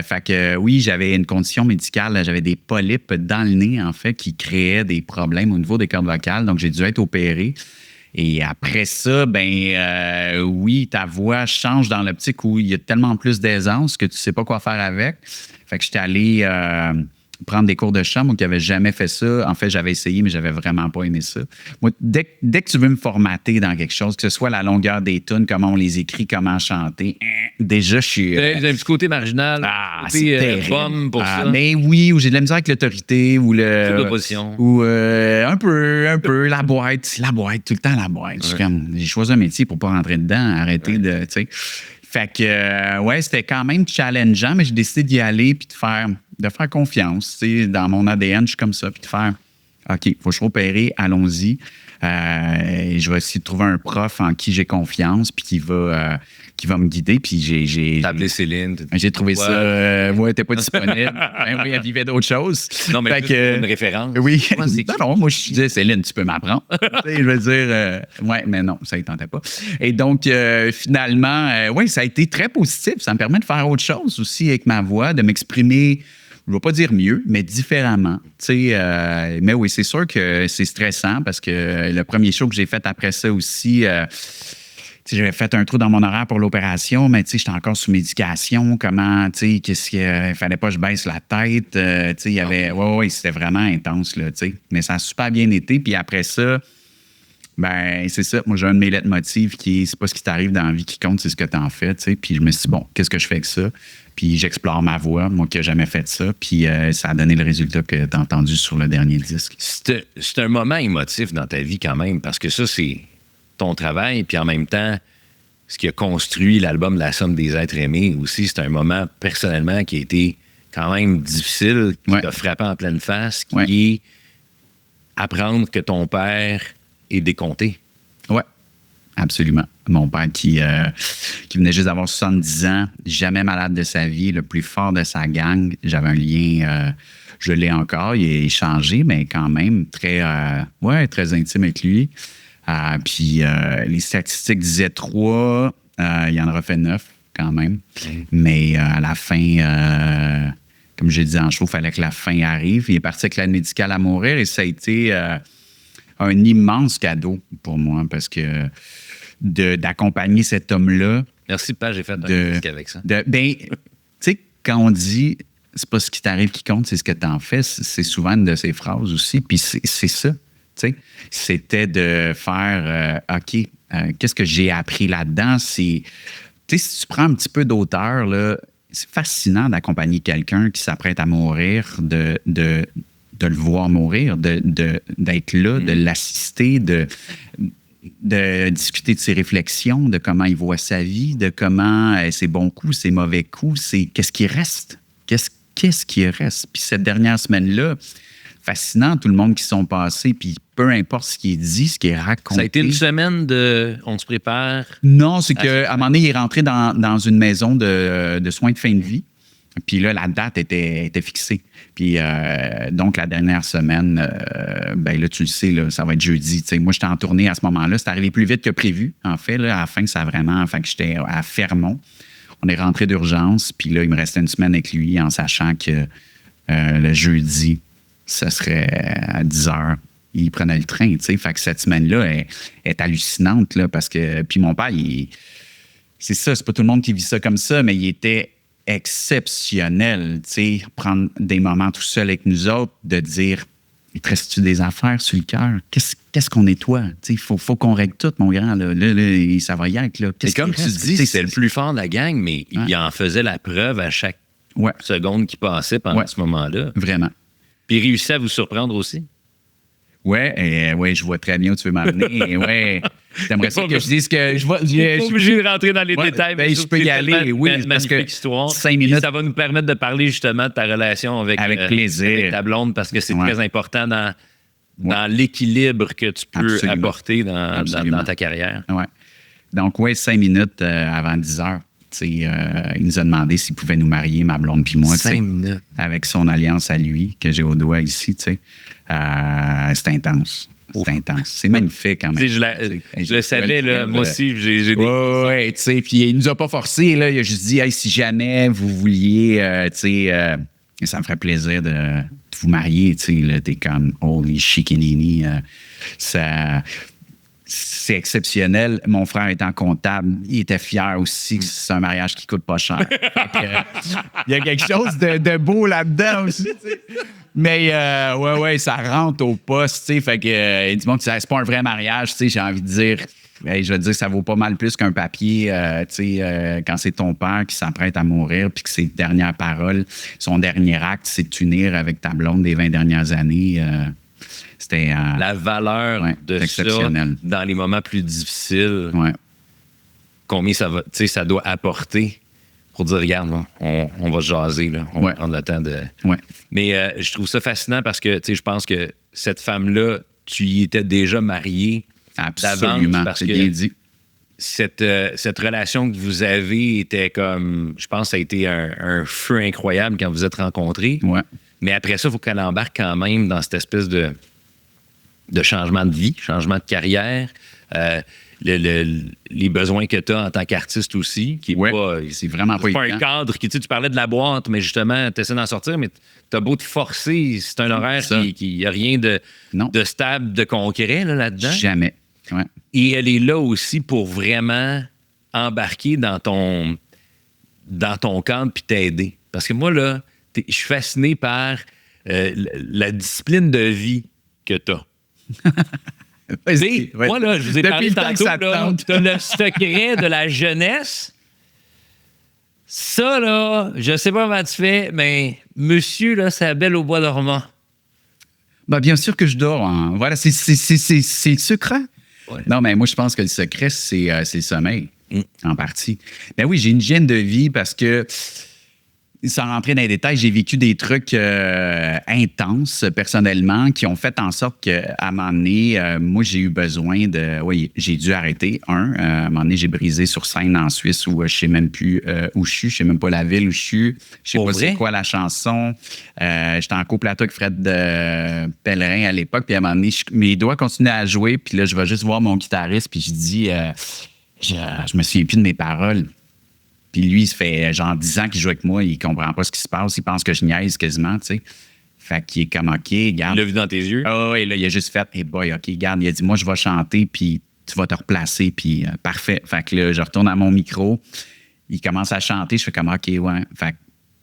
Fait que oui, j'avais une condition médicale. J'avais des polypes dans le nez, en fait, qui créaient des problèmes au niveau des cordes vocales. Donc, j'ai dû être opéré. Et après ça, oui, ta voix change dans l'optique où il y a tellement plus d'aisance que tu ne sais pas quoi faire avec. Fait que j'étais allé prendre des cours de chant, moi qui n'avais jamais fait ça. En fait, j'avais essayé, mais j'avais vraiment pas aimé ça. Moi, dès que tu veux me formater dans quelque chose, que ce soit la longueur des tunes, comment on les écrit, comment chanter, déjà, je suis... J'ai un petit côté marginal, c'est pomme pour ça. Mais oui, ou j'ai de la misère avec l'autorité, ou l'opposition. Ou un peu, la boîte, tout le temps la boîte. J'ai choisi un métier pour pas rentrer dedans, arrêter de... Fait que, c'était quand même challengeant, mais j'ai décidé d'y aller puis de faire confiance. Dans mon ADN, je suis comme ça, puis de faire OK, il faut que je sois opéré, allons-y. Je vais essayer de trouver un prof en qui j'ai confiance puis qui va me guider. Puis j'ai T'as appelé Céline. J'ai trouvé ça. Elle n'était pas disponible. Oui, elle vivait d'autres choses. Non, mais une référence. Oui. Non, moi, je disais, Céline, tu peux m'apprendre. Je veux dire, mais non, ça ne tentait pas. Et donc, finalement, ça a été très positif. Ça me permet de faire autre chose aussi avec ma voix, de m'exprimer. Je ne vais pas dire mieux, mais différemment. Mais oui, c'est sûr que c'est stressant parce que le premier show que j'ai fait après ça aussi, j'avais fait un trou dans mon horaire pour l'opération, mais j'étais encore sous médication. Comment, qu'est-ce qu'il fallait pas que je baisse la tête. Il y avait, c'était vraiment intense, là, mais ça a super bien été. Puis après ça, c'est ça. Moi, j'ai un de mes leitmotivs qui c'est pas ce qui t'arrive dans la vie qui compte, c'est ce que tu en fais. Puis je me suis dit, bon, qu'est-ce que je fais avec ça? Puis j'explore ma voix, moi qui n'ai jamais fait ça. Puis ça a donné le résultat que tu as entendu sur le dernier disque. C'est un moment émotif dans ta vie quand même, parce que ça, c'est ton travail. Puis en même temps, ce qui a construit l'album La somme des êtres aimés aussi, c'est un moment personnellement qui a été quand même difficile, qui t'a frappé en pleine face, qui est apprendre que ton père est décompté. Oui, absolument. Mon père qui venait juste d'avoir 70 ans, jamais malade de sa vie, le plus fort de sa gang. J'avais un lien, je l'ai encore, il est changé, mais quand même très intime avec lui. Puis les statistiques disaient 3, il en aura fait 9 quand même. Mais à la fin, comme j'ai dit en show, il fallait que la fin arrive. Il est parti avec l'aide médicale à mourir et ça a été un immense cadeau pour moi parce que d'accompagner cet homme-là. Merci, Page, j'ai fait un disque avec ça. Tu sais, quand on dit c'est pas ce qui t'arrive qui compte, c'est ce que t'en fais, c'est souvent une de ces phrases aussi. Puis c'est ça. C'était de faire OK, qu'est-ce que j'ai appris là-dedans? Si tu prends un petit peu d'auteur, là, c'est fascinant d'accompagner quelqu'un qui s'apprête à mourir, de le voir mourir, d'être là, de l'assister, de discuter de ses réflexions, de comment il voit sa vie, de comment ses bons coups, ses mauvais coups, qu'est-ce qui reste? Qu'est-ce qui reste? Puis cette dernière semaine-là, fascinant, tout le monde qui sont passés, puis peu importe ce qui est dit, ce qui est raconté. Ça a été une semaine de « on se prépare ». Non, c'est qu'à un moment donné, il est rentré dans une maison de soins de fin de vie. Puis là, la date était fixée. Puis donc, la dernière semaine, ben là, tu le sais, là, ça va être jeudi. T'sais, moi, j'étais en tournée à ce moment-là. C'est arrivé plus vite que prévu, en fait. Là, à la fin, ça a vraiment... Fait que j'étais à Fermont. On est rentré d'urgence. Puis là, il me restait une semaine avec lui en sachant que le jeudi, ça serait à 10 heures. Il prenait le train, tu sais. Fait que cette semaine-là est hallucinante, là, parce que... Puis mon père, c'est ça, c'est pas tout le monde qui vit ça comme ça, mais il était exceptionnel, tu sais, prendre des moments tout seul avec nous autres, de dire, il te reste-tu des affaires sur le cœur? Qu'est-ce qu'on nettoie? Tu sais, faut qu'on règle tout, mon grand, là, ça va y être, là. Et comme tu dis, c'est le plus fort de la gang, mais il en faisait la preuve à chaque seconde qui passait pendant ce moment-là. Vraiment. Puis il réussit à vous surprendre aussi. Ouais, je vois très bien où tu veux m'amener. Ouais, t'aimerais ça que je dise que je vois. Je suis pas obligé de rentrer dans les détails. Ben, je peux y aller, oui, parce que histoire. 5 minutes. Ça va nous permettre de parler justement de ta relation avec plaisir. Avec ta blonde, parce que c'est très important dans l'équilibre que tu peux apporter dans ta carrière. Ouais. Donc, 5 minutes avant 10 heures. Il nous a demandé s'il pouvait nous marier, ma blonde puis moi. 5 minutes. Avec son alliance à lui, que j'ai au doigt ici. C'est intense. C'est intense. C'est magnifique quand même. Je le savais, là, moi aussi. J'ai des... Oui, tu sais. Puis il nous a pas forcé. Là, il a juste dit, hey, si jamais vous vouliez, ça me ferait plaisir de vous marier. T'es comme, holy chicanini. C'est exceptionnel. Mon frère étant comptable, il était fier aussi que c'est un mariage qui coûte pas cher. Il y a quelque chose de beau là-dedans aussi. T'sais. Mais ça rentre au poste. Fait que il dit bon, c'est pas un vrai mariage. J'ai envie de dire, je veux dire, ça vaut pas mal plus qu'un papier. Quand c'est ton père qui s'apprête à mourir, puis que ses dernières paroles, son dernier acte, c'est de t'unir avec ta blonde des 20 dernières années. C'était la valeur de ça dans les moments plus difficiles. Ouais. Combien ça doit apporter pour dire, regarde, on va se jaser, là, on va prendre le temps de... Ouais. Mais je trouve ça fascinant parce que je pense que cette femme-là, tu y étais déjà marié. Absolument, parce c'est que bien dit. Cette relation que vous avez était comme... Je pense que ça a été un feu incroyable quand vous êtes rencontrés. Ouais. Mais après ça, il faut qu'elle embarque quand même dans cette espèce de changement de vie, changement de carrière, les besoins que tu as en tant qu'artiste aussi, qui est pas... C'est vraiment pas un cadre qui, tu parlais de la boîte, mais justement, tu essaies d'en sortir, mais tu as beau te forcer, c'est un horaire qui n'y a rien de stable, de concret là-dedans. Jamais. Ouais. Et elle est là aussi pour vraiment embarquer dans ton cadre puis t'aider. Parce que moi, là, je suis fasciné par la discipline de vie que tu as. Moi, là, je vous ai parlé tantôt, tu as le secret de la jeunesse. Ça, là, je sais pas comment tu fais, mais monsieur, là, c'est la belle au bois dormant. Ben, bien sûr que je dors. Hein. Voilà, c'est le secret. Ouais. Non, mais moi, je pense que le secret, c'est le sommeil, en partie. Ben oui, j'ai une hygiène de vie parce que, sans rentrer dans les détails, j'ai vécu des trucs intenses, personnellement, qui ont fait en sorte qu'à un moment donné, moi, j'ai eu besoin de... Oui, j'ai dû arrêter. À un moment donné, j'ai brisé sur scène en Suisse où je sais même plus où je suis. Je sais même pas la ville où je suis. Je sais pas c'est quoi la chanson. J'étais en coplateau avec Fred Pellerin à l'époque. Puis à un moment donné, mes doigts continuaient à jouer. Puis là, je vais juste voir mon guitariste. Puis je dis... je me souviens plus de mes paroles. Puis lui, ça fait genre 10 ans qu'il joue avec moi, il comprend pas ce qui se passe, il pense que je niaise quasiment, tu sais. Fait qu'il est comme, OK, regarde. Il l'a vu dans tes yeux? Ah oui, là, il a juste fait, hey boy, OK, regarde, il a dit, moi, je vais chanter, puis tu vas te replacer, puis parfait. Fait que là, je retourne à mon micro, il commence à chanter, je fais comme, OK, ouais. Fait que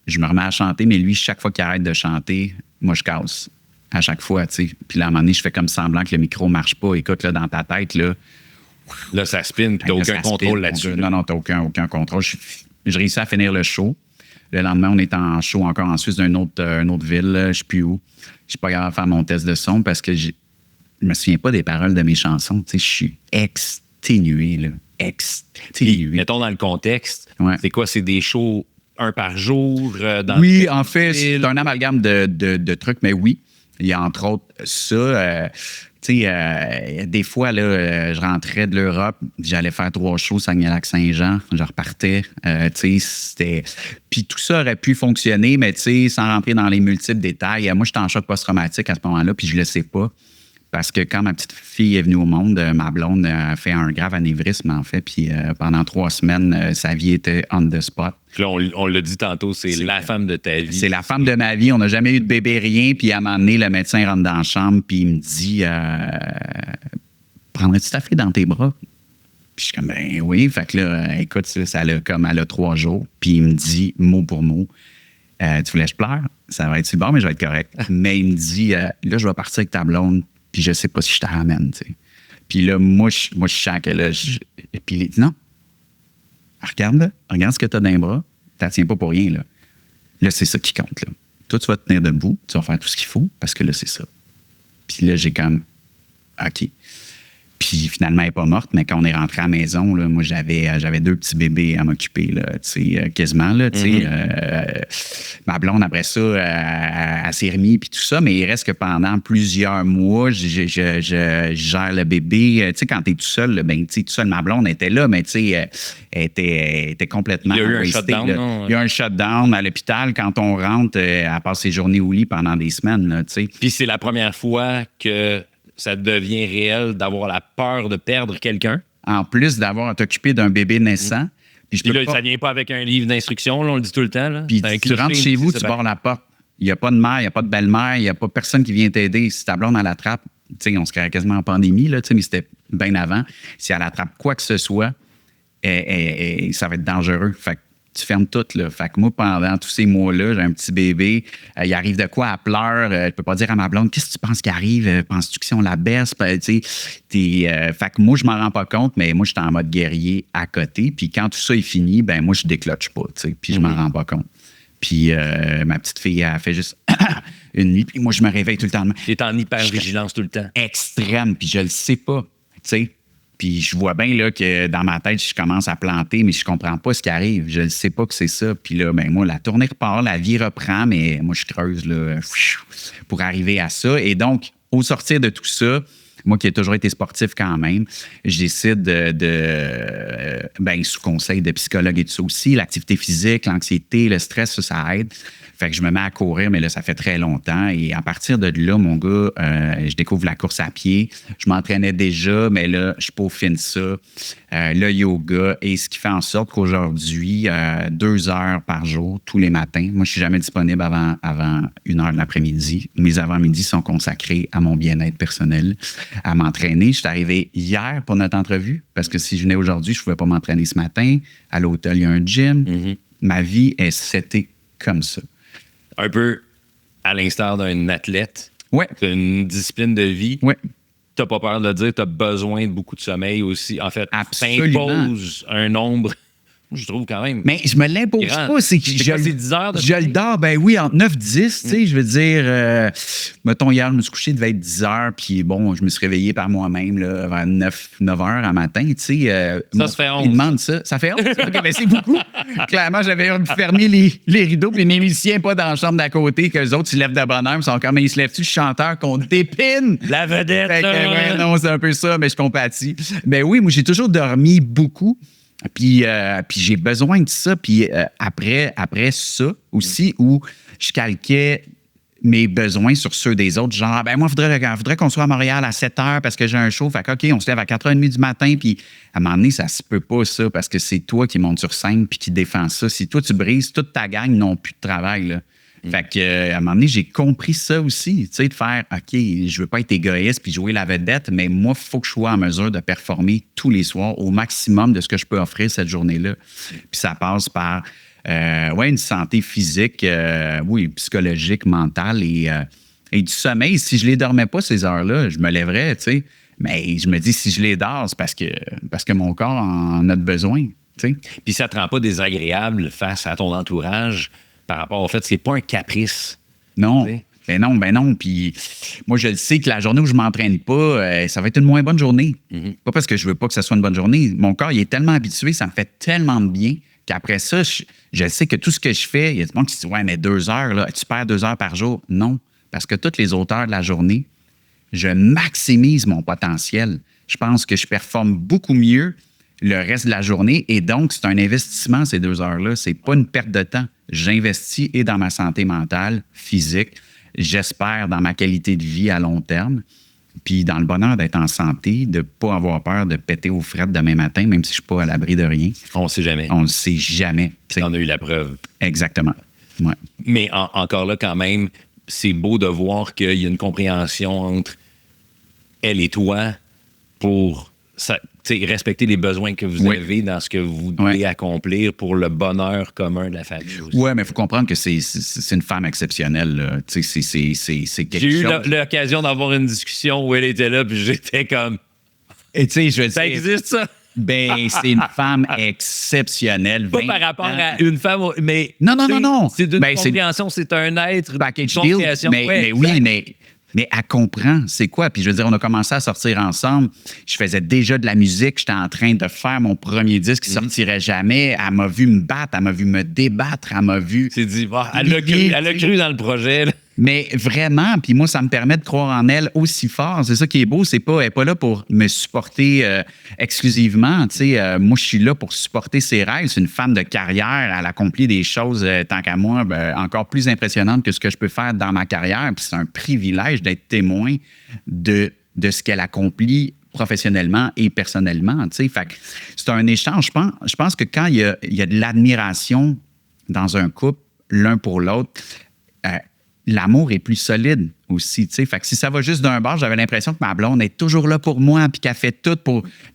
je me remets à chanter, mais lui, chaque fois qu'il arrête de chanter, moi, je casse. À chaque fois, tu sais. Puis là, à un moment donné, je fais comme semblant que le micro marche pas. Écoute, là, dans ta tête, là... Là, ça spin, puis t'as aucun contrôle là-dessus. Non, t'as aucun contrôle. Je réussis à finir le show. Le lendemain, on est en show encore en Suisse d'une autre ville. Je ne sais plus où. Je suis pas capable de faire mon test de son parce que je me souviens pas des paroles de mes chansons. Tu sais, je suis exténué, là. Exténué. Et, mettons dans le contexte, c'est quoi? C'est des shows un par jour? Oui, en fait, c'est un amalgame de trucs, mais oui. Il y a entre autres ça. Des fois, là, je rentrais de l'Europe, j'allais faire 3 shows, Saguenay-Lac-Saint-Jean, je repartais. Puis tout ça aurait pu fonctionner, mais sans rentrer dans les multiples détails. Moi, j'étais en choc post-traumatique à ce moment-là, puis je le sais pas. Parce que quand ma petite fille est venue au monde, ma blonde a fait un grave anévrisme, en fait. Puis pendant 3 semaines, sa vie était on the spot. Puis là, on l'a dit tantôt, c'est la femme de ta vie. C'est la femme de ma vie. On n'a jamais eu de bébé, rien. Puis à un moment donné, le médecin rentre dans la chambre, puis il me dit prendrais-tu ta fille dans tes bras? Puis je suis comme, ben oui. Fait que là, écoute, elle a 3 jours. Puis il me dit, mot pour mot, tu voulais que je pleure? Ça va être sur le bord, mais je vais être correct. Mais il me dit, là, je vais partir avec ta blonde, puis je sais pas si je te ramène, tu sais. Puis là, moi, je sens que là, puis il dit, non. Regarde, là. Regarde ce que tu as dans les bras. Tu tiens pas pour rien, là. Là, c'est ça qui compte, là. Toi, tu vas te tenir debout. Tu vas faire tout ce qu'il faut, parce que là, c'est ça. Puis là, j'ai comme, OK. Puis finalement, elle n'est pas morte, mais quand on est rentré à la maison, là, moi, j'avais 2 petits bébés à m'occuper, là, quasiment. Là, ma blonde, après ça, elle s'est remise, puis tout ça, mais il reste que pendant plusieurs mois, je gère le bébé. Quand tu es tout seul, là, ben, tout seul, ma blonde était là, mais elle était complètement. Il y a eu un wastée, shutdown, là. non? Il y a eu un shutdown à l'hôpital. Quand on rentre, elle passe ses journées au lit pendant des semaines. Là, puis c'est la première fois que ça devient réel d'avoir la peur de perdre quelqu'un. En plus d'avoir à t'occuper d'un bébé naissant. Puis là, ça vient pas avec un livre d'instructions, on le dit tout le temps. Là. Puis tu rentres chez vous, tu barres la porte. Il n'y a pas de mère, il n'y a pas de belle-mère, il n'y a pas personne qui vient t'aider. Si ta blonde, elle attrape, on se créait quasiment en pandémie, là, mais c'était bien avant. Si elle attrape quoi que ce soit, ça va être dangereux. Fait que tu fermes tout, là. Fait que moi, pendant tous ces mois-là, j'ai un petit bébé. Il arrive de quoi? Elle pleure. Je peux pas dire à ma blonde, qu'est-ce que tu penses qui arrive? Penses-tu que si on la baisse? Fait que moi, je m'en rends pas compte, mais moi, j'étais en mode guerrier à côté. Puis quand tout ça est fini, ben moi, je décloche pas, puis je m'en rends pas compte. Puis ma petite fille, elle fait juste une nuit. Puis moi, je me réveille tout le temps. Tu es en hyper-vigilance tout le temps. Extrême, puis je le sais pas, tu sais. Puis je vois bien là, que dans ma tête, je commence à planter, mais je comprends pas ce qui arrive. Je ne sais pas que c'est ça. Puis là, ben moi, la tournée repart, la vie reprend, mais moi, je creuse là, pour arriver à ça. Et donc, au sortir de tout ça, moi qui ai toujours été sportif quand même, je décide sous conseil de psychologue et tout ça aussi, l'activité physique, l'anxiété, le stress, ça aide. Fait que je me mets à courir, mais là, ça fait très longtemps. Et à partir de là, mon gars, je découvre la course à pied. Je m'entraînais déjà, mais là, je peaufine ça. Le yoga. Et ce qui fait en sorte qu'aujourd'hui, 2 heures par jour, tous les matins, moi, je suis jamais disponible avant 1h de l'après-midi. Mes avant-midi sont consacrés à mon bien-être personnel, à m'entraîner. Je suis arrivé hier pour notre entrevue, parce que si je venais aujourd'hui, je ne pouvais pas m'entraîner ce matin. À l'hôtel, il y a un gym. Mm-hmm. Ma vie est setée comme ça. Un peu à l'instar d'un athlète. Ouais. C'est une discipline de vie. Ouais. Tu n'as pas peur de le dire, tu as besoin de beaucoup de sommeil aussi. En fait, absolument. T'imposes un nombre, je trouve quand même. Mais je me l'impose pas. C'est que c'est 10 heures de je le dors, ben oui, entre 9 10, tu sais, je veux dire, mettons, hier, je me suis couché, il devait être 10 heures, puis bon, je me suis réveillé par moi-même, là, vers 9 heures à matin, tu sais. Ça se fait 11. Ils demandent ça. Ça fait 11? OK, ben c'est beaucoup. Clairement, j'avais fermé les rideaux, puis les musiciens pas dans la chambre d'à côté, qu'eux autres, ils lèvent de bonne heure, ils sont comme, ils se lèvent-tu le chanteur qu'on dépine? La vedette, ouais, non, c'est un peu ça, mais je compatis. Ben oui, moi, j'ai toujours dormi beaucoup. Puis j'ai besoin de ça. Puis après ça aussi, où je calquais mes besoins sur ceux des autres. Genre, ben moi, il faudrait qu'on soit à Montréal à 7 heures parce que j'ai un show. Fait que, OK, on se lève à 4h30 du matin. Puis à un moment donné, ça se peut pas, ça, parce que c'est toi qui montes sur scène puis qui défends ça. Si toi, tu brises, toute ta gang n'ont plus de travail, là. Fait que, à un moment donné, j'ai compris ça aussi, tu sais, de faire, OK, je veux pas être égoïste puis jouer la vedette, mais moi, il faut que je sois en mesure de performer tous les soirs au maximum de ce que je peux offrir cette journée-là. Puis ça passe par, une santé physique, psychologique, mentale et du sommeil. Si je les dormais pas ces heures-là, je me lèverais, tu sais. Mais je me dis, si je les dors, c'est parce que mon corps en a besoin, tu sais. Puis ça te rend pas désagréable face à ton entourage par rapport au fait que c'est pas un caprice. Non. Ben non. Puis moi, je le sais que la journée où je m'entraîne pas, ça va être une moins bonne journée. Mm-hmm. Pas parce que je veux pas que ça soit une bonne journée. Mon corps, il est tellement habitué, ça me fait tellement de bien qu'après ça, je sais que tout ce que je fais, il y a des gens qui se disent, ouais, mais 2 heures, là, tu perds 2 heures par jour. Non. parce que tous les auteurs de la journée, je maximise mon potentiel. Je pense que je performe beaucoup mieux le reste de la journée et donc, c'est un investissement, ces 2 heures-là. C'est pas une perte de temps. J'investis et dans ma santé mentale, physique, j'espère dans ma qualité de vie à long terme, puis dans le bonheur d'être en santé, de ne pas avoir peur de péter aux frettes demain matin, même si je ne suis pas à l'abri de rien. On ne sait jamais. On ne sait jamais. On a eu la preuve. Exactement. Ouais. Mais encore là, quand même, c'est beau de voir qu'il y a une compréhension entre elle et toi pour respecter les besoins que vous avez dans ce que vous devez accomplir pour le bonheur commun de la famille. Oui, mais il faut comprendre que c'est une femme exceptionnelle. C'est quelque chose. J'ai eu l'occasion d'avoir une discussion où elle était là, puis j'étais comme... Et tu sais, je veux dire... Ça existe, ça? Ben, c'est une femme exceptionnelle. Pas par rapport à une femme, mais... Non. C'est d'une compréhension, c'est un être... Package deal, mais oui, mais elle comprend c'est quoi. Puis je veux dire, on a commencé à sortir ensemble. Je faisais déjà de la musique. J'étais en train de faire mon premier disque qui sortirait jamais. Elle m'a vu me battre, elle m'a vu me débattre, elle m'a vu... C'est dit, elle a cru dans le projet, là. Mais vraiment, puis moi, ça me permet de croire en elle aussi fort. C'est ça qui est beau, elle n'est pas là pour me supporter exclusivement. Moi, je suis là pour supporter ses rêves. C'est une femme de carrière. Elle accomplit des choses, tant qu'à moi, encore plus impressionnantes que ce que je peux faire dans ma carrière. Puis c'est un privilège d'être témoin de ce qu'elle accomplit professionnellement et personnellement. Fait que c'est un échange. Je pense que quand il y a de l'admiration dans un couple, l'un pour l'autre, l'amour est plus solide aussi, tu sais. Fait que si ça va juste d'un bord, j'avais l'impression que ma blonde est toujours là pour moi, puis qu'elle fait tout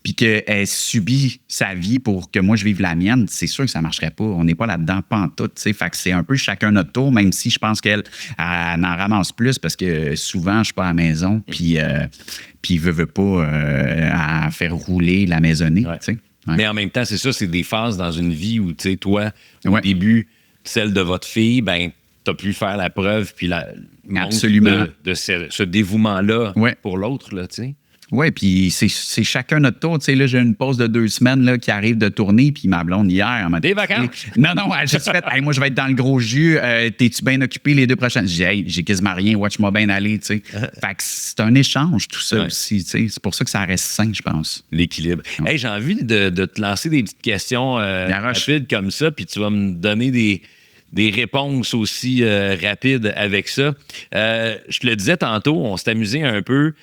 puis qu'elle subit sa vie pour que moi, je vive la mienne. C'est sûr que ça marcherait pas. On n'est pas là-dedans, pas en tout, tu sais. Fait que c'est un peu chacun notre tour, même si je pense qu'elle en ramasse plus parce que souvent, je suis pas à la maison, puis veut pas à faire rouler la maisonnée, tu sais. Ouais. Mais en même temps, c'est ça, c'est des phases dans une vie où, tu sais, toi, au début, celle de votre fille, ben tu as pu faire la preuve puis absolument de ce dévouement-là pour l'autre, là, tu sais. Oui, puis c'est chacun notre tour. Tu sais, là, j'ai une pause de 2 semaines là, qui arrive de tourner, puis ma blonde, hier, m'a dit... Des vacances? Non, elle a juste fait, hey, moi, je vais être dans le gros jus. T'es-tu bien occupé les 2 prochaines? J'ai dit, hey, j'ai quasiment rien, watch-moi bien aller, tu sais. Fait que c'est un échange, tout ça aussi, tu sais. C'est pour ça que ça reste sain, je pense. L'équilibre. Hey, j'ai envie de te lancer des petites questions rapides comme ça, puis tu vas me donner des réponses aussi rapides avec ça. Je te le disais tantôt, on s'est amusé un peu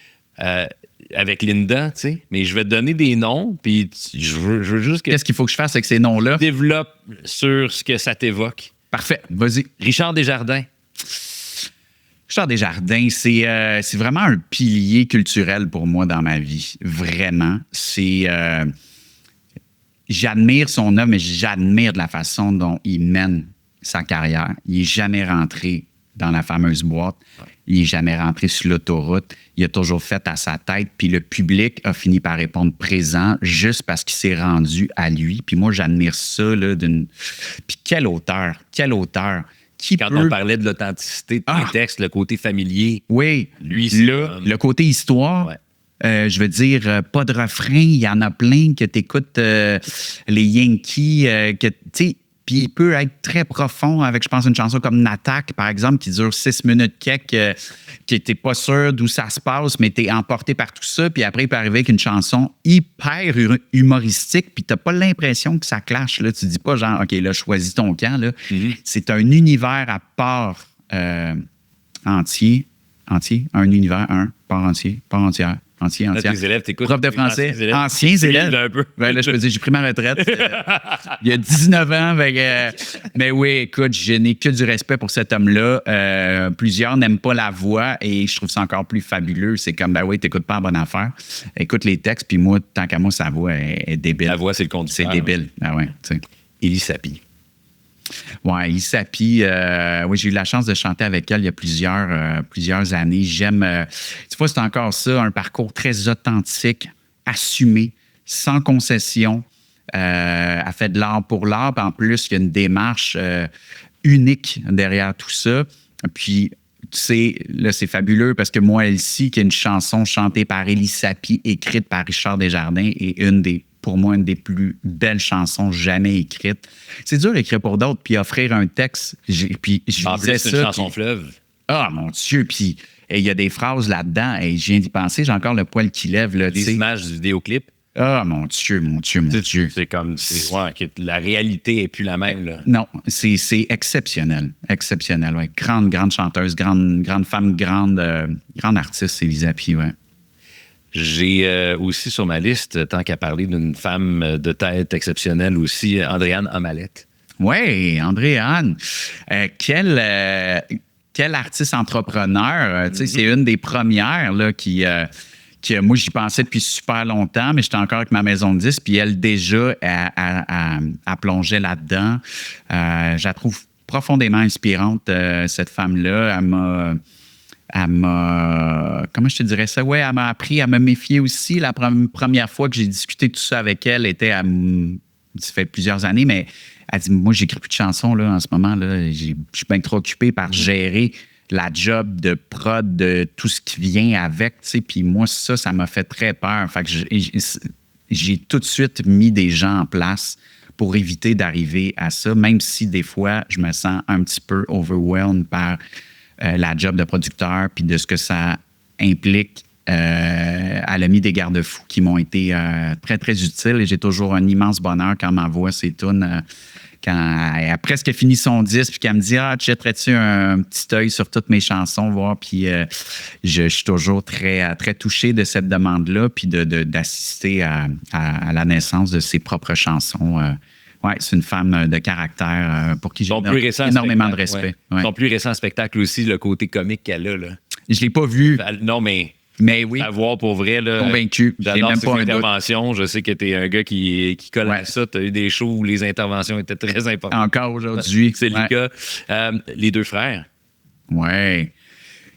avec Linda, tu sais, mais je vais te donner des noms, puis je veux juste que... Qu'est-ce qu'il faut que je fasse avec ces noms-là? Développe sur ce que ça t'évoque. Parfait, vas-y. Richard Desjardins. Richard Desjardins, c'est vraiment un pilier culturel pour moi dans ma vie. Vraiment. J'admire son œuvre, mais j'admire de la façon dont il mène sa carrière. Il n'est jamais rentré dans la fameuse boîte. Il n'est jamais rentré sur l'autoroute. Il a toujours fait à sa tête. Puis le public a fini par répondre présent juste parce qu'il s'est rendu à lui. Puis moi, j'admire ça. Là, Puis quel auteur. Quand on parlait de l'authenticité de tes textes, le côté familier. Oui. Lui, le côté histoire. Ouais. Je veux dire, pas de refrain. Il y en a plein que tu écoutes les Yankees. Tu sais, puis il peut être très profond avec, je pense, une chanson comme N'Attaque, par exemple, qui dure 6 minutes quelques, qui n'était pas sûr d'où ça se passe, mais t'es emporté par tout ça. Puis après, il peut arriver avec une chanson hyper humoristique, puis t'as pas l'impression que ça clash. Là. Tu dis pas genre, OK, là, choisis ton camp. Là. Mm-hmm. C'est un univers à part entier. Un univers, part entière. Entière. Tes élèves t'écoutent. Prof de français. Anciens élèves. Un peu. Ben là, je peux dire, j'ai pris ma retraite. Il y a 19 ans. Mais oui, écoute, je n'ai que du respect pour cet homme-là. Plusieurs n'aiment pas la voix et je trouve ça encore plus fabuleux. C'est comme, ben oui, t'écoutes pas la bonne affaire. Écoute les textes, puis moi, tant qu'à moi, sa voix est débile. La voix, c'est le conducteur. C'est débile. Ah ouais, tu sais. Élie Sapi. Oui, Isapi, oui, j'ai eu la chance de chanter avec elle il y a plusieurs années. J'aime, tu vois, c'est encore ça, un parcours très authentique, assumé, sans concession. Elle fait de l'art pour l'art, puis en plus, il y a une démarche unique derrière tout ça. Puis, tu sais, là, c'est fabuleux parce que moi, Elsie, qui est une chanson chantée par Élie Sapi, écrite par Richard Desjardins, est pour moi, une des plus belles chansons jamais écrites. C'est dur d'écrire pour d'autres, puis offrir un texte. Puis je en disais plus, c'est ça, une chanson fleuve. Ah, mon Dieu! Puis il y a des phrases là-dedans. Et je viens d'y penser, j'ai encore le poil qui lève. Là, Les images du vidéoclip. Ah, mon Dieu, mon Dieu, mon Dieu. C'est comme, que la réalité n'est plus la même. Là. Non, c'est exceptionnel. Exceptionnel, oui. Grande chanteuse, grande femme, grande artiste, Elisa P, ouais. J'ai aussi sur ma liste, tant qu'à parler d'une femme de tête exceptionnelle aussi, Andréane Amalette. Oui, Andréane. Quel artiste entrepreneur. Tu sais, c'est une des premières là, qui moi, j'y pensais depuis super longtemps, mais j'étais encore avec ma maison de disques, puis elle, déjà, elle plongeait là-dedans. Je la trouve profondément inspirante, cette femme-là. Elle m'a, comment je te dirais ça? Ouais, elle m'a appris à me méfier aussi. La première fois que j'ai discuté tout ça avec elle ça fait plusieurs années, mais elle dit, moi, j'écris plus de chansons là, en ce moment. Là. Je suis bien trop occupé par gérer la job de prod, de tout ce qui vient avec, tu sais. Puis moi, ça m'a fait très peur. Fait que j'ai tout de suite mis des gens en place pour éviter d'arriver à ça, même si des fois, je me sens un petit peu overwhelmed par la job de producteur puis de ce que ça implique. Elle a mis des garde-fous qui m'ont été très, très utiles et j'ai toujours un immense bonheur quand elle m'envoie ses tunes. Quand elle a presque fini son disque, puis qu'elle me dit « Ah, tu jetterais-tu un petit œil sur toutes mes chansons, voir? » Puis je suis toujours très, très touché de cette demande-là, puis d'assister à la naissance de ses propres chansons. Ouais, c'est une femme de caractère pour qui j'ai énormément de respect. Ouais. Son plus récent spectacle aussi, le côté comique qu'elle a. Là. Je ne l'ai pas vu. Non, mais oui. À voir pour vrai. Là, convaincu. J'adore même ses pas interventions. Je sais que tu es un gars qui colle à ça. Tu as eu des shows où les interventions étaient très importantes. Encore aujourd'hui. C'est le cas. Les deux frères. Oui.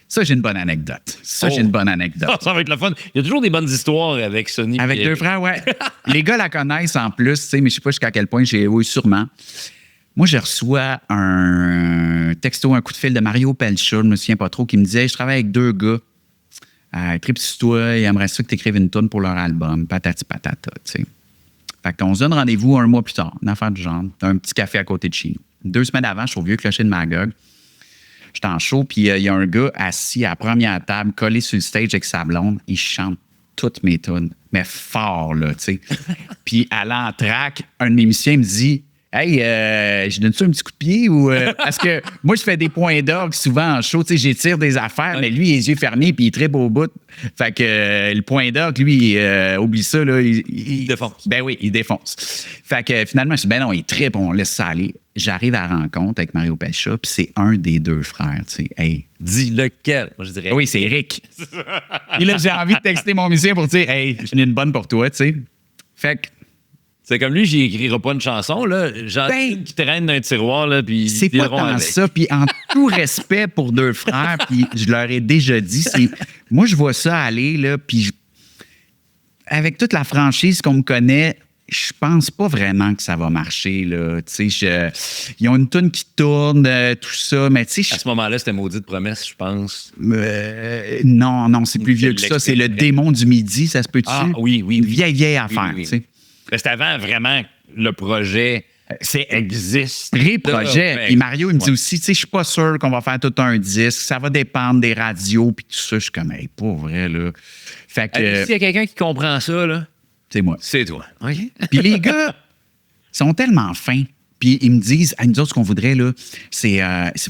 Ça, j'ai une bonne anecdote. Ça va être le fun. Il y a toujours des bonnes histoires avec Sonny. Avec deux frères, ouais. Les gars la connaissent en plus, tu sais, mais je sais pas jusqu'à quel point oui, sûrement. Moi, je reçois un texto, un coup de fil de Mario Pelcha, je me souviens pas trop, qui me disait, je travaille avec deux gars. Tripe sur toi, ils aimeraient ça que tu écrives une toune pour leur album, patati patata, tu sais. Fait qu'on se donne rendez-vous un mois plus tard, une affaire du genre, un petit café à côté de chez nous. 2 semaines avant, je suis au Vieux Clocher de Magog. J'étais en show, puis il y a un gars assis à la première table, collé sur le stage avec sa blonde. Il chante toutes mes tunes, mais fort, là, tu sais. Puis à l'entraque, un de mes musiciens me dit « Hey, je donne-tu un petit coup de pied? » ou parce que moi, je fais des points d'orgue souvent en show, tu sais, j'étire des affaires, mais lui, les yeux fermés, puis il est très beau au bout. Fait que le point d'orgue, lui, oublie ça, là. Il défonce. Ben oui, il défonce. Fait que finalement, je dis « Ben non, il trippe, on laisse ça aller. » J'arrive à la rencontre avec Mario Pelcha, puis c'est un des deux frères, tu sais. Hey. Dis lequel? Moi, je dirais. Oui, c'est Eric. Et là, j'ai envie de texter mon musicien pour dire, hey, j'en ai une bonne pour toi, tu sais. Fait que. C'est comme lui, j'écrirai pas une chanson, là. J'en ai une qui traîne dans un tiroir, là, puis c'est pas tant ça. Puis en tout respect pour deux frères, puis je leur ai déjà dit, moi, je vois ça aller, là, puis avec toute la franchise qu'on me connaît, je pense pas vraiment que ça va marcher, là. Tu sais, ils ont une toune qui tourne, tout ça, mais tu sais... À ce moment-là, c'était Maudite Promesse, je pense. Non, c'est plus vieux que ça. C'est le Démon du Midi, ça se peut-tu? Ah, oui. Une vieille affaire, tu sais. C'était avant vraiment le projet... existe. Pré-projet. Et Mario, il me dit aussi, tu sais, je suis pas sûr qu'on va faire tout un disque. Ça va dépendre des radios, puis tout ça. Je suis comme, hey, pas vrai, là. Fait que... S'il y a quelqu'un qui comprend ça, là... C'est moi. C'est toi. OK. Puis les gars sont tellement fins. Puis ils me disent, nous autres, ce qu'on voudrait, là, c'est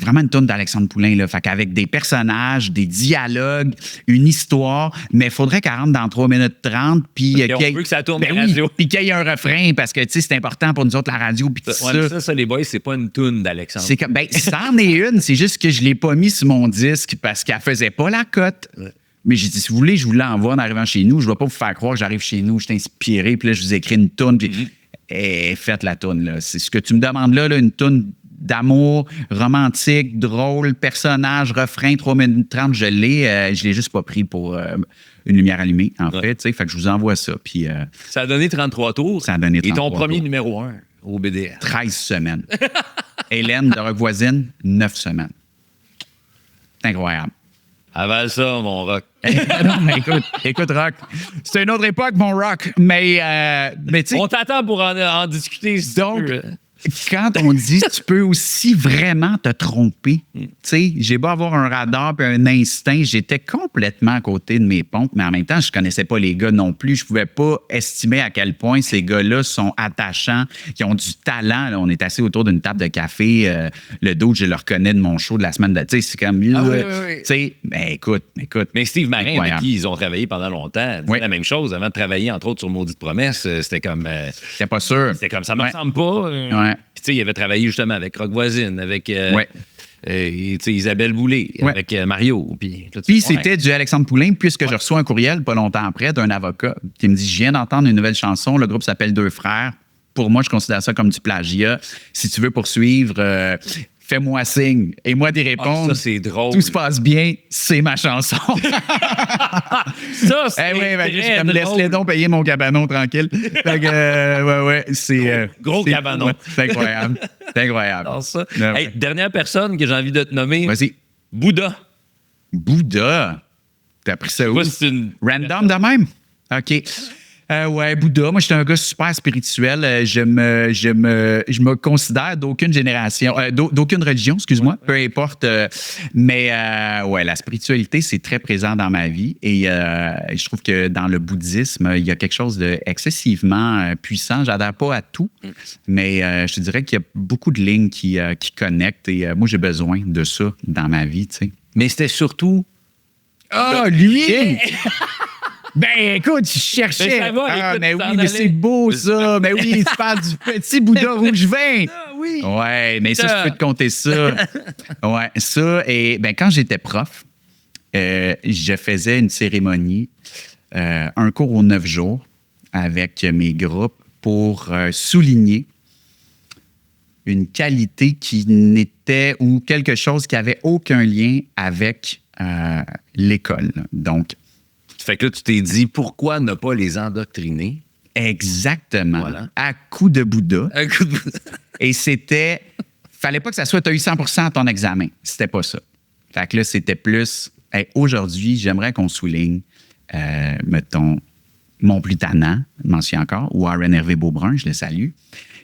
vraiment une toune d'Alexandre Poulain, là. Fait qu'avec des personnages, des dialogues, une histoire, mais il faudrait qu'elle rentre dans 3 minutes 30. Puis on veut que ça tourne la radio. Puis qu'il y ait un refrain, parce que, tu sais, c'est important pour nous autres, la radio. Puis tout ça, les boys, c'est pas une toune d'Alexandre. C'est comme, ça en est une, c'est juste que je l'ai pas mis sur mon disque parce qu'elle faisait pas la cote. Ouais. Mais j'ai dit, si vous voulez, je vous l'envoie en arrivant chez nous. Je ne vais pas vous faire croire que j'arrive chez nous, je suis inspiré, puis là, je vous écris une toune, puis faites la toune, là. C'est ce que tu me demandes là, une toune d'amour, romantique, drôle, personnage, refrain, 3 minutes 30, je l'ai juste pas pris pour une lumière allumée, en fait, tu sais. Fait que je vous envoie ça, puis... ça a donné 33 tours. Ça a donné 33 tours. Et ton premier tours. numéro 1 au BDR? 13 semaines. Hélène de Rock Voisine, 9 semaines. C'est incroyable. Avale ça, mon Rock. Non, mais écoute, Rock. C'est une autre époque, mon Rock. Mais tu sais. On t'attend pour en discuter. Si donc, quand on dit tu peux aussi vraiment te tromper, tu sais, j'ai beau avoir un radar puis un instinct, j'étais complètement à côté de mes pompes, mais en même temps, je connaissais pas les gars non plus. Je pouvais pas estimer à quel point ces gars-là sont attachants, qui ont du talent. Là, on est assis autour d'une table de café, le dos, je le reconnais de mon show de la semaine de... Tu sais, c'est comme... Oui. Tu sais, ben écoute. Mais Steve Marin, avec Incroyable. qui ils ont travaillé pendant longtemps, disait la même chose. Avant de travailler, entre autres, sur Maudite Promesse, c'était comme... J'étais pas sûr. c'était comme ça me ressemble pas. Ouais. Puis, tu sais, il avait travaillé justement avec Rock Voisine, avec tu sais, Isabelle Boulay, Ouais. avec Mario. Puis C'était du Alexandre Poulain, puisque je reçois un courriel pas longtemps après d'un avocat qui me dit « Je viens d'entendre une nouvelle chanson, le groupe s'appelle Deux Frères. Pour moi, je considère ça comme du plagiat. Si tu veux poursuivre, fais-moi signe. » Et moi, d'y répondre, ça, c'est drôle. tout se passe bien, c'est ma chanson. Ça, c'est Je me laisse-les donc payer mon cabanon tranquille. Fait que, c'est... Gros c'est- cabanon. ouais, c'est incroyable. C'est incroyable. Alors, ça. Ouais. Hey, dernière personne que j'ai envie de te nommer, Vas-y. Bouddha. Bouddha. T'as appris ça où? Moi, c'est une... Random de même? OK. Ouais, Bouddha. Moi, j'étais un gars super spirituel. Je me considère d'aucune génération, d'aucune religion, excuse-moi, peu importe. Mais ouais, la spiritualité, c'est très présent dans ma vie. Et je trouve que dans le bouddhisme, il y a quelque chose d'excessivement puissant. J'adhère pas à tout, mais je te dirais qu'il y a beaucoup de lignes qui connectent. Et moi, j'ai besoin de ça dans ma vie, tu sais. Mais c'était surtout... Ah, lui! Ben, écoute, je cherchais. Mais ça va, écoute, mais tu oui, t'en mais allais. c'est beau, ça. Mais oui, tu parles du petit Bouddha rouge vin. Ah oui! Ouais, mais ça, je peux te compter ça. Ouais, ça. Et ben, quand j'étais prof, je faisais une cérémonie, un cours aux 9 jours avec mes groupes pour souligner une qualité qui n'était ou quelque chose qui avait aucun lien avec l'école. Donc, Fait que là, tu t'es dit, pourquoi ne pas les endoctriner? exactement. Voilà. À coup de Bouddha. Un coup de... Et c'était. Fallait pas que ça soit tu as eu 100 à ton examen. C'était pas ça. Fait que là, c'était plus. Hey, aujourd'hui, j'aimerais qu'on souligne, mettons, mon plus tannant, je m'en souviens encore, Warren Hervé Beaubrun, je le salue,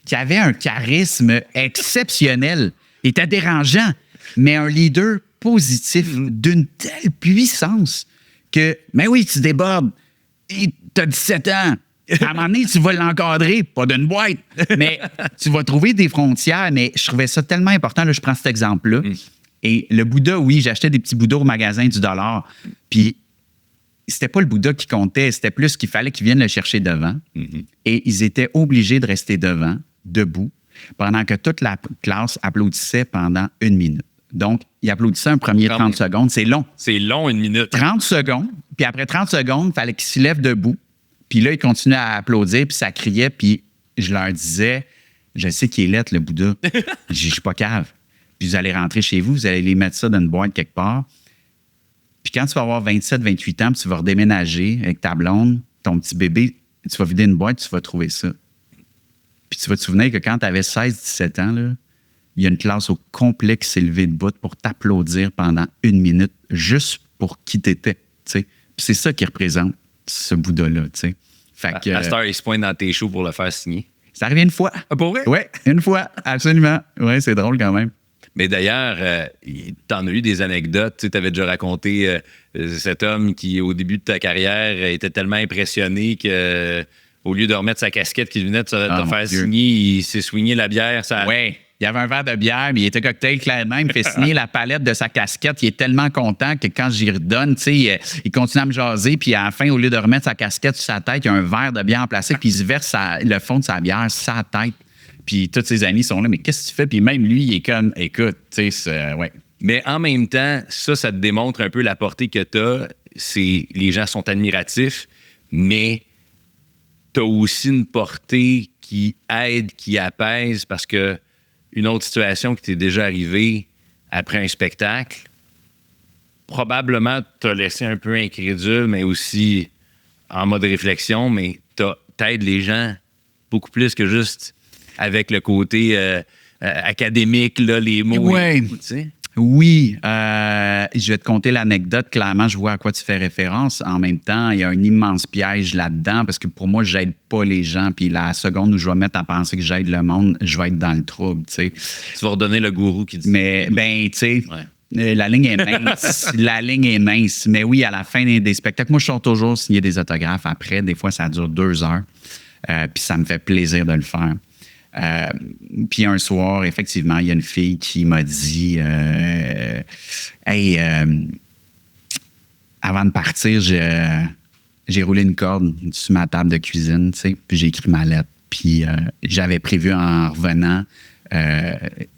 qui avait un charisme exceptionnel. Il était dérangeant, mais un leader positif d'une telle puissance que, mais oui, tu débordes. Tu as 17 ans. À un moment donné, tu vas l'encadrer, pas d'une boîte, mais tu vas trouver des frontières. Mais je trouvais ça tellement important. Là, je prends cet exemple-là. Et le Bouddha, oui, j'achetais des petits Bouddhas au magasin du dollar. Puis, c'était pas le Bouddha qui comptait, c'était plus qu'il fallait qu'ils viennent le chercher devant. Et ils étaient obligés de rester devant, debout, pendant que toute la classe applaudissait pendant 1 minute. Donc, ils applaudissaient un premier Quand 30 même. secondes. C'est long. C'est long, 1 minute. 30 secondes. Puis après 30 secondes, il fallait qu'ils se lèvent debout. Puis là, ils continuaient à applaudir, puis ça criait. Puis je leur disais, je sais qu'il est lettre, le Bouddha. Je suis pas cave. Puis vous allez rentrer chez vous, vous allez les mettre ça dans une boîte quelque part. Puis quand tu vas avoir 27, 28 ans, puis tu vas redéménager avec ta blonde, ton petit bébé, tu vas vider une boîte, tu vas trouver ça. Puis tu vas te souvenir que quand tu avais 16, 17 ans, là, il y a une classe au complet qui s'est levée de bout pour t'applaudir pendant 1 minute, juste pour qui t'étais, tu sais. Puis c'est ça qui représente ce Bouddha-là, tu sais. Fait que, À Star, il se pointe dans tes shows pour le faire signer. c'est arrivé une fois. Ah, pour vrai? Oui, une fois, absolument. Oui, c'est drôle quand même. Mais d'ailleurs, t'en as eu des anecdotes. Tu avais déjà raconté cet homme qui, au début de ta carrière, était tellement impressionné que au lieu de remettre sa casquette qu'il venait de te mon faire Dieu. signer, il s'est swingé la bière. Ça... Oui, il y avait un verre de bière, mais il était cocktail clairement. Il me fait signer la palette de sa casquette. Il est tellement content que quand j'y redonne, tu sais, il continue à me jaser. Puis à la fin, au lieu de remettre sa casquette sur sa tête, il y a un verre de bière en plastique. Puis il se verse le fond de sa bière sur sa tête. Puis tous ses amis sont là, mais qu'est-ce que tu fais? Puis même lui, il est comme, écoute, tu sais, ouais. Mais en même temps, ça te démontre un peu la portée que tu as. Les gens sont admiratifs, mais tu as aussi une portée qui aide, qui apaise, parce que une autre situation qui t'est déjà arrivée après un spectacle, probablement t'a laissé un peu incrédule, mais aussi en mode réflexion, mais t'aides les gens beaucoup plus que juste avec le côté académique, là, les mots. Ouais. Tu sais. Oui, je vais te conter l'anecdote. Clairement, je vois à quoi tu fais référence. En même temps, il y a un immense piège là-dedans parce que pour moi, j'aide pas les gens. Puis la seconde où je vais mettre à penser que j'aide le monde, je vais être dans le trouble, tu sais. Tu vas redonner le gourou qui dit. Mais, ben, tu sais, la ligne est mince. La ligne est mince. Mais oui, à la fin des spectacles, moi, je sors toujours signer des autographes après. Des fois, ça dure 2 heures. Puis ça me fait plaisir de le faire. Puis un soir, effectivement, il y a une fille qui m'a dit Hey, avant de partir, j'ai roulé une corde sur ma table de cuisine, tu sais, puis j'ai écrit ma lettre. Puis j'avais prévu en revenant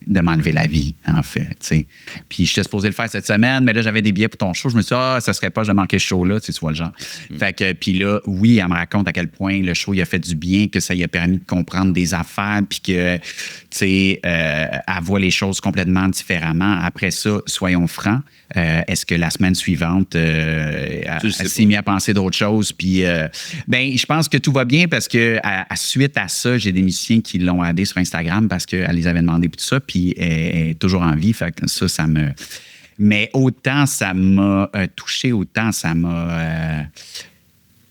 de m'enlever la vie, en fait, tu sais. Puis j'étais supposé le faire cette semaine, mais là, j'avais des billets pour ton show. Je me suis dit, ça serait pas, je manquais ce show-là, tu vois le genre. Fait que, puis là, oui, elle me raconte à quel point le show, il a fait du bien, que ça lui a permis de comprendre des affaires, puis que, tu sais, elle voit les choses complètement différemment. Après ça, soyons francs, est-ce que la semaine suivante, elle s'est mise à penser d'autres choses? Puis, ben, je pense que tout va bien parce que suite à ça, j'ai des musiciens qui l'ont aidé sur Instagram parce qu'elle les avait demandé tout ça, puis elle est toujours en vie. Fait que ça me... Mais autant ça m'a touché, autant ça m'a...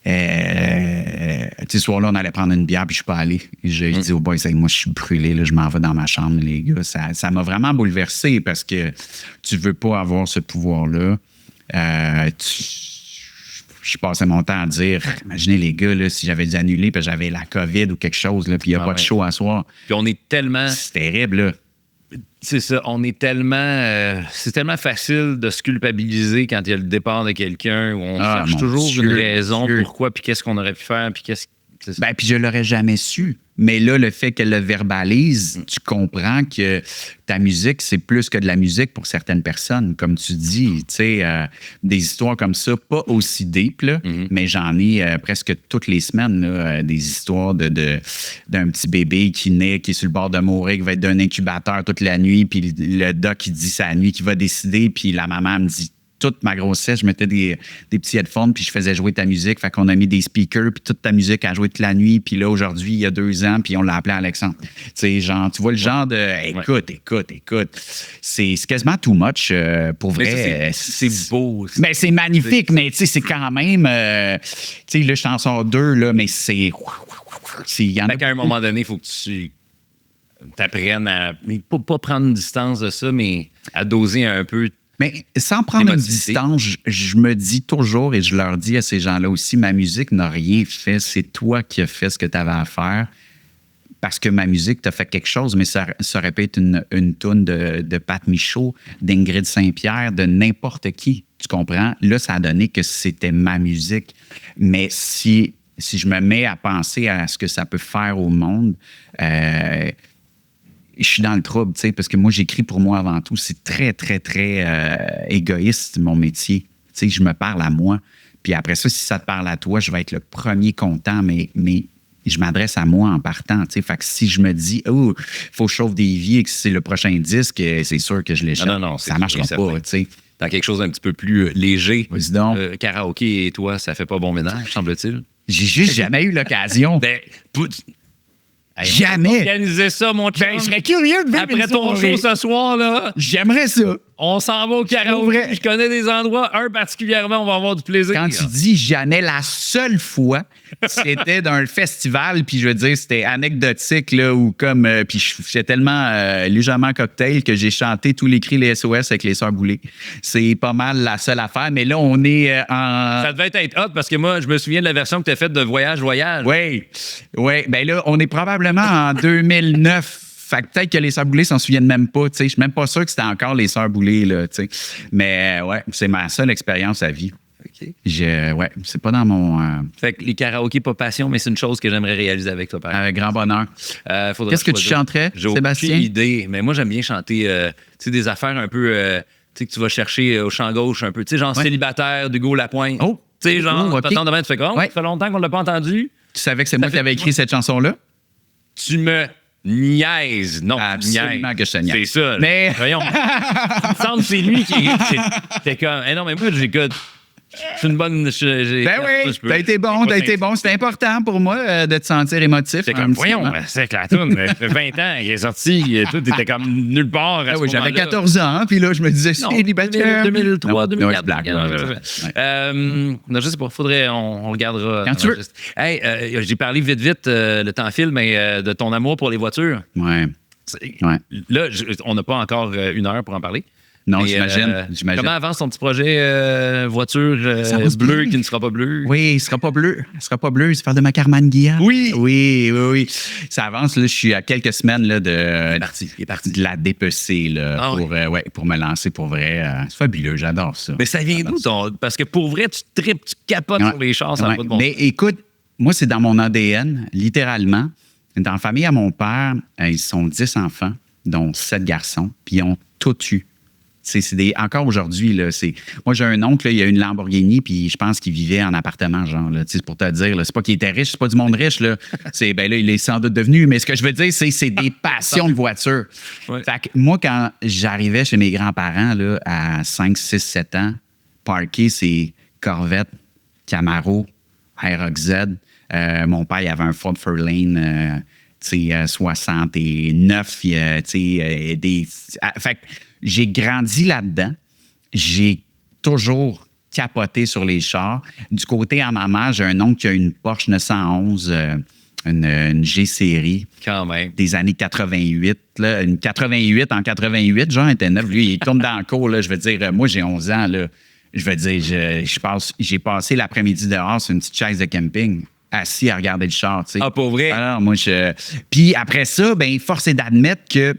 tu sais, ce soir-là, on allait prendre une bière, puis je suis pas allé. J'ai dit aux boys, moi, je suis brûlé, là, je m'en vais dans ma chambre, les gars. Ça m'a vraiment bouleversé parce que tu veux pas avoir ce pouvoir-là. Je passais mon temps à dire, imaginez les gars, là, si j'avais dû annuler, puis j'avais la COVID ou quelque chose, là, puis il n'y a pas de show à soir. Puis on est tellement... C'est terrible, là. C'est ça, on est tellement... c'est tellement facile de se culpabiliser quand il y a le départ de quelqu'un, où on cherche toujours une raison, pourquoi, puis qu'est-ce qu'on aurait pu faire, puis qu'est-ce... Ben, puis je l'aurais jamais su. Mais là, le fait qu'elle le verbalise, tu comprends que ta musique, c'est plus que de la musique pour certaines personnes. Comme tu dis, tu sais, des histoires comme ça, pas aussi deep, là, mais j'en ai presque toutes les semaines, là, des histoires d'un petit bébé qui naît, qui est sur le bord de mourir, qui va être d'un incubateur toute la nuit, puis le doc, qui dit c'est la nuit qui va décider, puis la maman me dit toute ma grossesse, je mettais des petits headphones, puis je faisais jouer ta musique. Fait qu'on a mis des speakers, puis toute ta musique a joué toute la nuit. Puis là, aujourd'hui, il y a 2 ans, puis on l'a appelé Alexandre. Tu sais, genre, tu vois le genre de écoute. C'est quasiment too much pour vrai. C'est beau. Mais c'est magnifique, mais tu sais, c'est quand même. Tu sais, là, je t'en sors 2, là, mais c'est. Fait qu'à un moment donné, il faut que tu t'apprennes à. Pas prendre une distance de ça, mais à doser un peu. Mais sans prendre une distance, je me dis toujours, et je leur dis à ces gens-là aussi, ma musique n'a rien fait. C'est toi qui as fait ce que tu avais à faire. Parce que ma musique t'a fait quelque chose, mais ça aurait pu être une toune de Pat Michaud, d'Ingrid Saint-Pierre, de n'importe qui. Tu comprends? Là, ça a donné que c'était ma musique. Mais si je me mets à penser à ce que ça peut faire au monde, je suis dans le trouble, tu sais, parce que moi, j'écris pour moi avant tout. C'est très, très, très égoïste, mon métier. Tu sais, je me parle à moi. Puis après ça, si ça te parle à toi, je vais être le premier content, mais je m'adresse à moi en partant, tu sais. Fait que si je me dis, faut que je chauffe des vies et que c'est le prochain disque, c'est sûr que je l'échappe. Non, ça marchera pas, tu sais. Dans quelque chose d'un petit peu plus léger. Vas-y donc. Karaoké et toi, ça fait pas bon ménage, semble-t-il? J'ai juste jamais eu l'occasion. Jamais. Organiser ça, mon chum. Ben, je serais curieux de vivre après ton show ce soir, là. J'aimerais ça. On s'en va au karaoké. Je connais des endroits, un particulièrement, on va avoir du plaisir. Quand tu dis jamais, la seule fois, c'était d'un festival, puis je veux dire, c'était anecdotique, là, ou comme, puis j'étais tellement légèrement cocktail que j'ai chanté tous les cris, les SOS avec les Sœurs Boulay. C'est pas mal la seule affaire, mais là, on est en... Ça devait être hot, parce que moi, je me souviens de la version que tu as faite de Voyage. Oui, ben là, on est probablement en 2009. Fait que peut-être que les Sœurs Boulay s'en souviennent même pas. Je suis même pas sûr que c'était encore les Sœurs Boulay, là, t'sais. Mais ouais, c'est ma seule expérience à vie. OK. C'est pas dans mon... Fait que les karaokés, pas passion, mais c'est une chose que j'aimerais réaliser avec toi, par Avec grand bonheur. Qu'est-ce que tu chanterais, J'ai Sébastien? aucune idée, mais moi, j'aime bien chanter des affaires un peu... tu sais, que tu vas chercher au champ gauche un peu. Tu sais, genre Célibataire d'Hugo Lapointe. Oh! Tu sais, genre, t'attends demain, tu fais quoi? Ouais. Ça fait longtemps qu'on l'a pas entendu. Tu savais que c'est moi qui avais écrit cette chanson-là? Tu me niaises. Non, absolument niaise. Que je te niaise. C'est ça. Mais... Voyons. Il me semble que c'est lui qui... C'était comme... non, mais moi, j'écoute... Je suis une bonne. Ben oui, t'as été bon, C'est important pour moi de te sentir émotif. C'est comme, voyons, c'est que la toune, ça fait 20 ans, il est sorti, tout était comme nulle part. À ce oui, j'avais moment-là. 14 ans, puis là, je me disais, Non, célibataire. 2003, 2004. c'est blague. Non, je sais pas, faudrait, on regardera. Quand tu veux. Hey, j'ai parlé vite, le temps file, mais de ton amour pour les voitures. Ouais. Ouais. Là, on n'a pas encore 1 heure pour en parler. Non, Mais, j'imagine. Comment avance ton petit projet voiture bleue qui ne sera pas bleue? Oui, il ne sera pas bleu. Il ne sera pas bleu. Il se faire de ma Carman Guilla. Oui. Ça avance. Là, je suis à quelques semaines là, Il est parti. de la dépecer là, pour me lancer pour vrai. C'est fabuleux. J'adore ça. Mais ça vient d'où? Parce que pour vrai, tu tripes, tu capotes sur les chars. Ça n'a pas de bon Mais écoute, moi, c'est dans mon ADN, littéralement. Dans la famille à mon père, ils sont 10 enfants, dont 7 garçons, puis ils ont tout eu. Encore aujourd'hui, là, moi, j'ai un oncle, là, il a une Lamborghini, puis je pense qu'il vivait en appartement, genre, là, c'est pour te dire, là, c'est pas qu'il était riche, c'est pas du monde riche, là. Là, il est sans doute devenu, mais ce que je veux dire, c'est des passions de voiture. Ouais. Fait que moi, quand j'arrivais chez mes grands-parents, là, à 5, 6, 7 ans, parké, c'est Corvette, Camaro, RX-Z. Mon père, il avait un Ford Fairlane, 69, fait que j'ai grandi là-dedans. J'ai toujours capoté sur les chars. Du côté à ma mère, j'ai un oncle qui a une Porsche 911, une G-série. Quand même. Des années 88. Là, une 88 en 88, genre, était neuf. Lui, il tourne dans le cours. Là, je veux dire, moi, j'ai 11 ans. Là, je veux dire, j'ai passé l'après-midi dehors sur une petite chaise de camping, assis à regarder le char, tu sais. Ah, pour vrai? Alors, moi, Puis après ça, ben force est d'admettre que...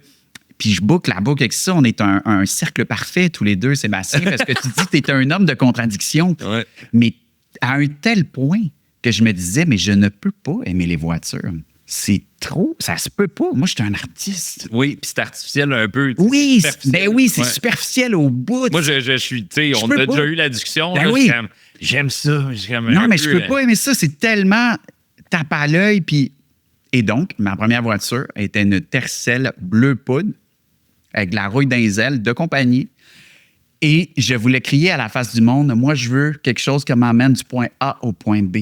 Puis je boucle la boucle avec ça. On est un cercle parfait, tous les deux, Sébastien, parce que tu dis que tu es un homme de contradiction. Ouais. Mais à un tel point que je me disais, mais je ne peux pas aimer les voitures. C'est trop... Ça se peut pas. Moi, je suis un artiste. Oui, puis c'est artificiel un peu. Oui, superficiel. c'est superficiel au bout. Moi, je suis, tu sais, on peux a pas. déjà eu la discussion. Ben là, oui. J'aime ça. Non, mais je peux pas aimer ça. C'est tellement tape à l'œil. Puis... Et donc, ma première voiture était une Tercel bleu poudre avec de la rouille dans les ailes de compagnie. Et je voulais crier à la face du monde, moi, je veux quelque chose qui m'amène du point A au point B.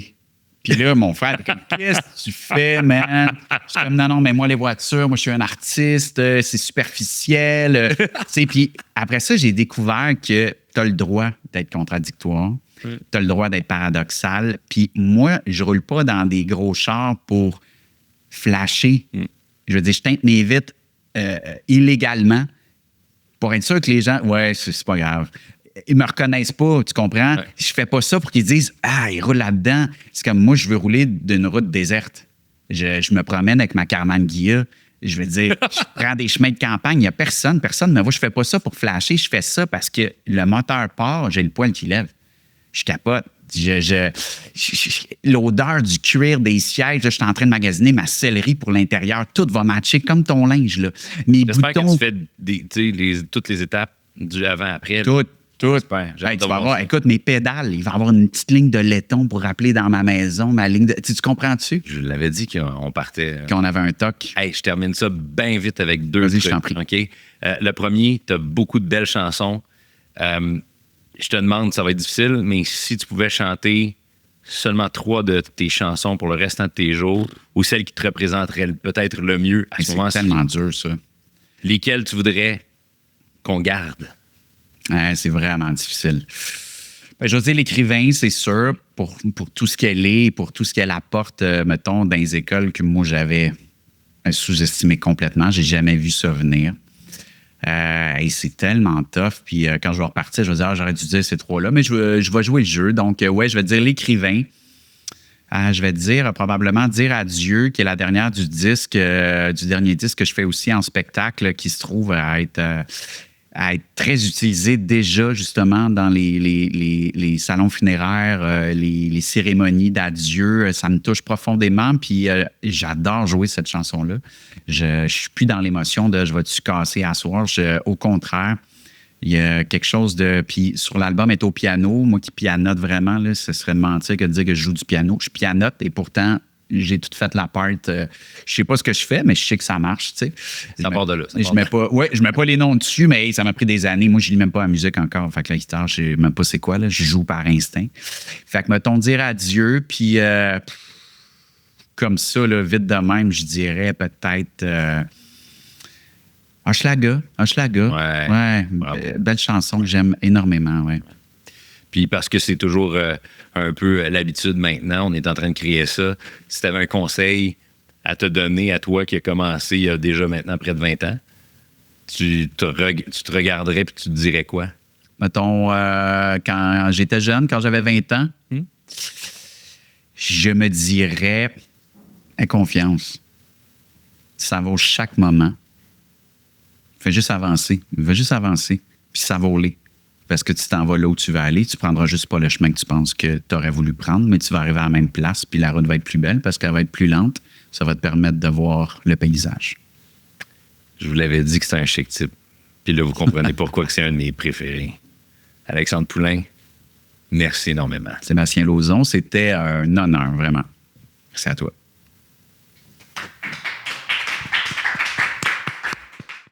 Puis là, mon frère était comme, qu'est-ce que tu fais, man? Je suis comme, non, mais moi, les voitures, moi, je suis un artiste, c'est superficiel. Puis après ça, j'ai découvert que tu as le droit d'être contradictoire. Tu as le droit d'être paradoxal. Puis moi, je roule pas dans des gros chars pour flasher. Je veux dire, je teinte mes vitres illégalement pour être sûr que les gens... Ouais, c'est pas grave. Ils me reconnaissent pas, tu comprends? Ouais. Je fais pas ça pour qu'ils disent « Ah, il roule là-dedans. » C'est comme moi, je veux rouler d'une route déserte. Je me promène avec ma Carman Guilla. Je veux dire, je prends des chemins de campagne. Il n'y a personne me voit. Je fais pas ça pour flasher. Je fais ça parce que le moteur part, j'ai le poil qui lève. Je capote. L'odeur du cuir des sièges, là, je suis en train de magasiner ma sellerie pour l'intérieur. Tout va matcher comme ton linge. Là. Mes J'espère boutons... que tu fais toutes les étapes du avant-après. Tout. J'espère. Hey, tu vas voir, écoute, mes pédales, il va y avoir une petite ligne de laiton pour rappeler dans ma maison ma ligne de... Tu comprends-tu? Je l'avais dit qu'on partait. Qu'on avait un toc. Hey, je termine ça bien vite avec 2 Vas-y, trucs. je t'en prie. OK? Le premier, tu as beaucoup de belles chansons. Je te demande, ça va être difficile, mais si tu pouvais chanter seulement 3 de tes chansons pour le restant de tes jours, ou celles qui te représenteraient peut-être le mieux à ce C'est moment-ci, tellement dur, ça. lesquelles tu voudrais qu'on garde? Ouais, c'est vraiment difficile. Ben, je veux dire, l'écrivain, c'est sûr, pour tout ce qu'elle est, pour tout ce qu'elle apporte, mettons, dans les écoles que moi, j'avais sous-estimé complètement. J'ai jamais vu ça venir. Et c'est tellement tough. Puis quand je vais repartir, je vais dire, j'aurais dû dire ces 3-là, mais je vais jouer le jeu. Donc, ouais, je vais dire l'écrivain. Je vais dire, probablement dire adieu, qui est la dernière du dernier disque que je fais aussi en spectacle, qui se trouve à être très utilisé déjà, justement, dans les salons funéraires, les cérémonies d'adieu. Ça me touche profondément, puis j'adore jouer cette chanson-là. Je suis plus dans l'émotion de « je vais-tu casser à soir ». Au contraire, il y a quelque chose de... Puis sur l'album « Est au piano », moi qui pianote vraiment, là, ce serait de mentir que de dire que je joue du piano. Je pianote et pourtant, j'ai tout fait la part. Je sais pas ce que je fais, mais je sais que ça marche, tu sais. Ça part de là. Je mets pas les noms dessus, mais ça m'a pris des années. Moi, je lis même pas la musique encore. Fait que la guitare, je sais même pas c'est quoi, là. Je joue par instinct. Fait que, mettons, dire adieu, puis comme ça, là, vite de même, je dirais peut-être... Hochelaga. Ouais. Belle chanson que j'aime énormément, ouais. Puis parce que c'est toujours un peu l'habitude maintenant, on est en train de créer ça. Si tu avais un conseil à te donner à toi qui a commencé il y a déjà maintenant près de 20 ans, tu te regarderais et tu te dirais quoi? Mettons, quand j'étais jeune, quand j'avais 20 ans, je me dirais, aie confiance. Ça vaut chaque moment. Fais juste avancer. Puis ça vaut les. Parce que tu t'en vas là où tu veux aller. Tu prendras juste pas le chemin que tu penses que tu aurais voulu prendre, mais tu vas arriver à la même place, puis la route va être plus belle parce qu'elle va être plus lente. Ça va te permettre de voir le paysage. Je vous l'avais dit que c'était un chic type. Puis là, vous comprenez pourquoi que c'est un de mes préférés. Alexandre Poulain, merci énormément. Sébastien Lauzon, c'était un honneur, vraiment. Merci à toi.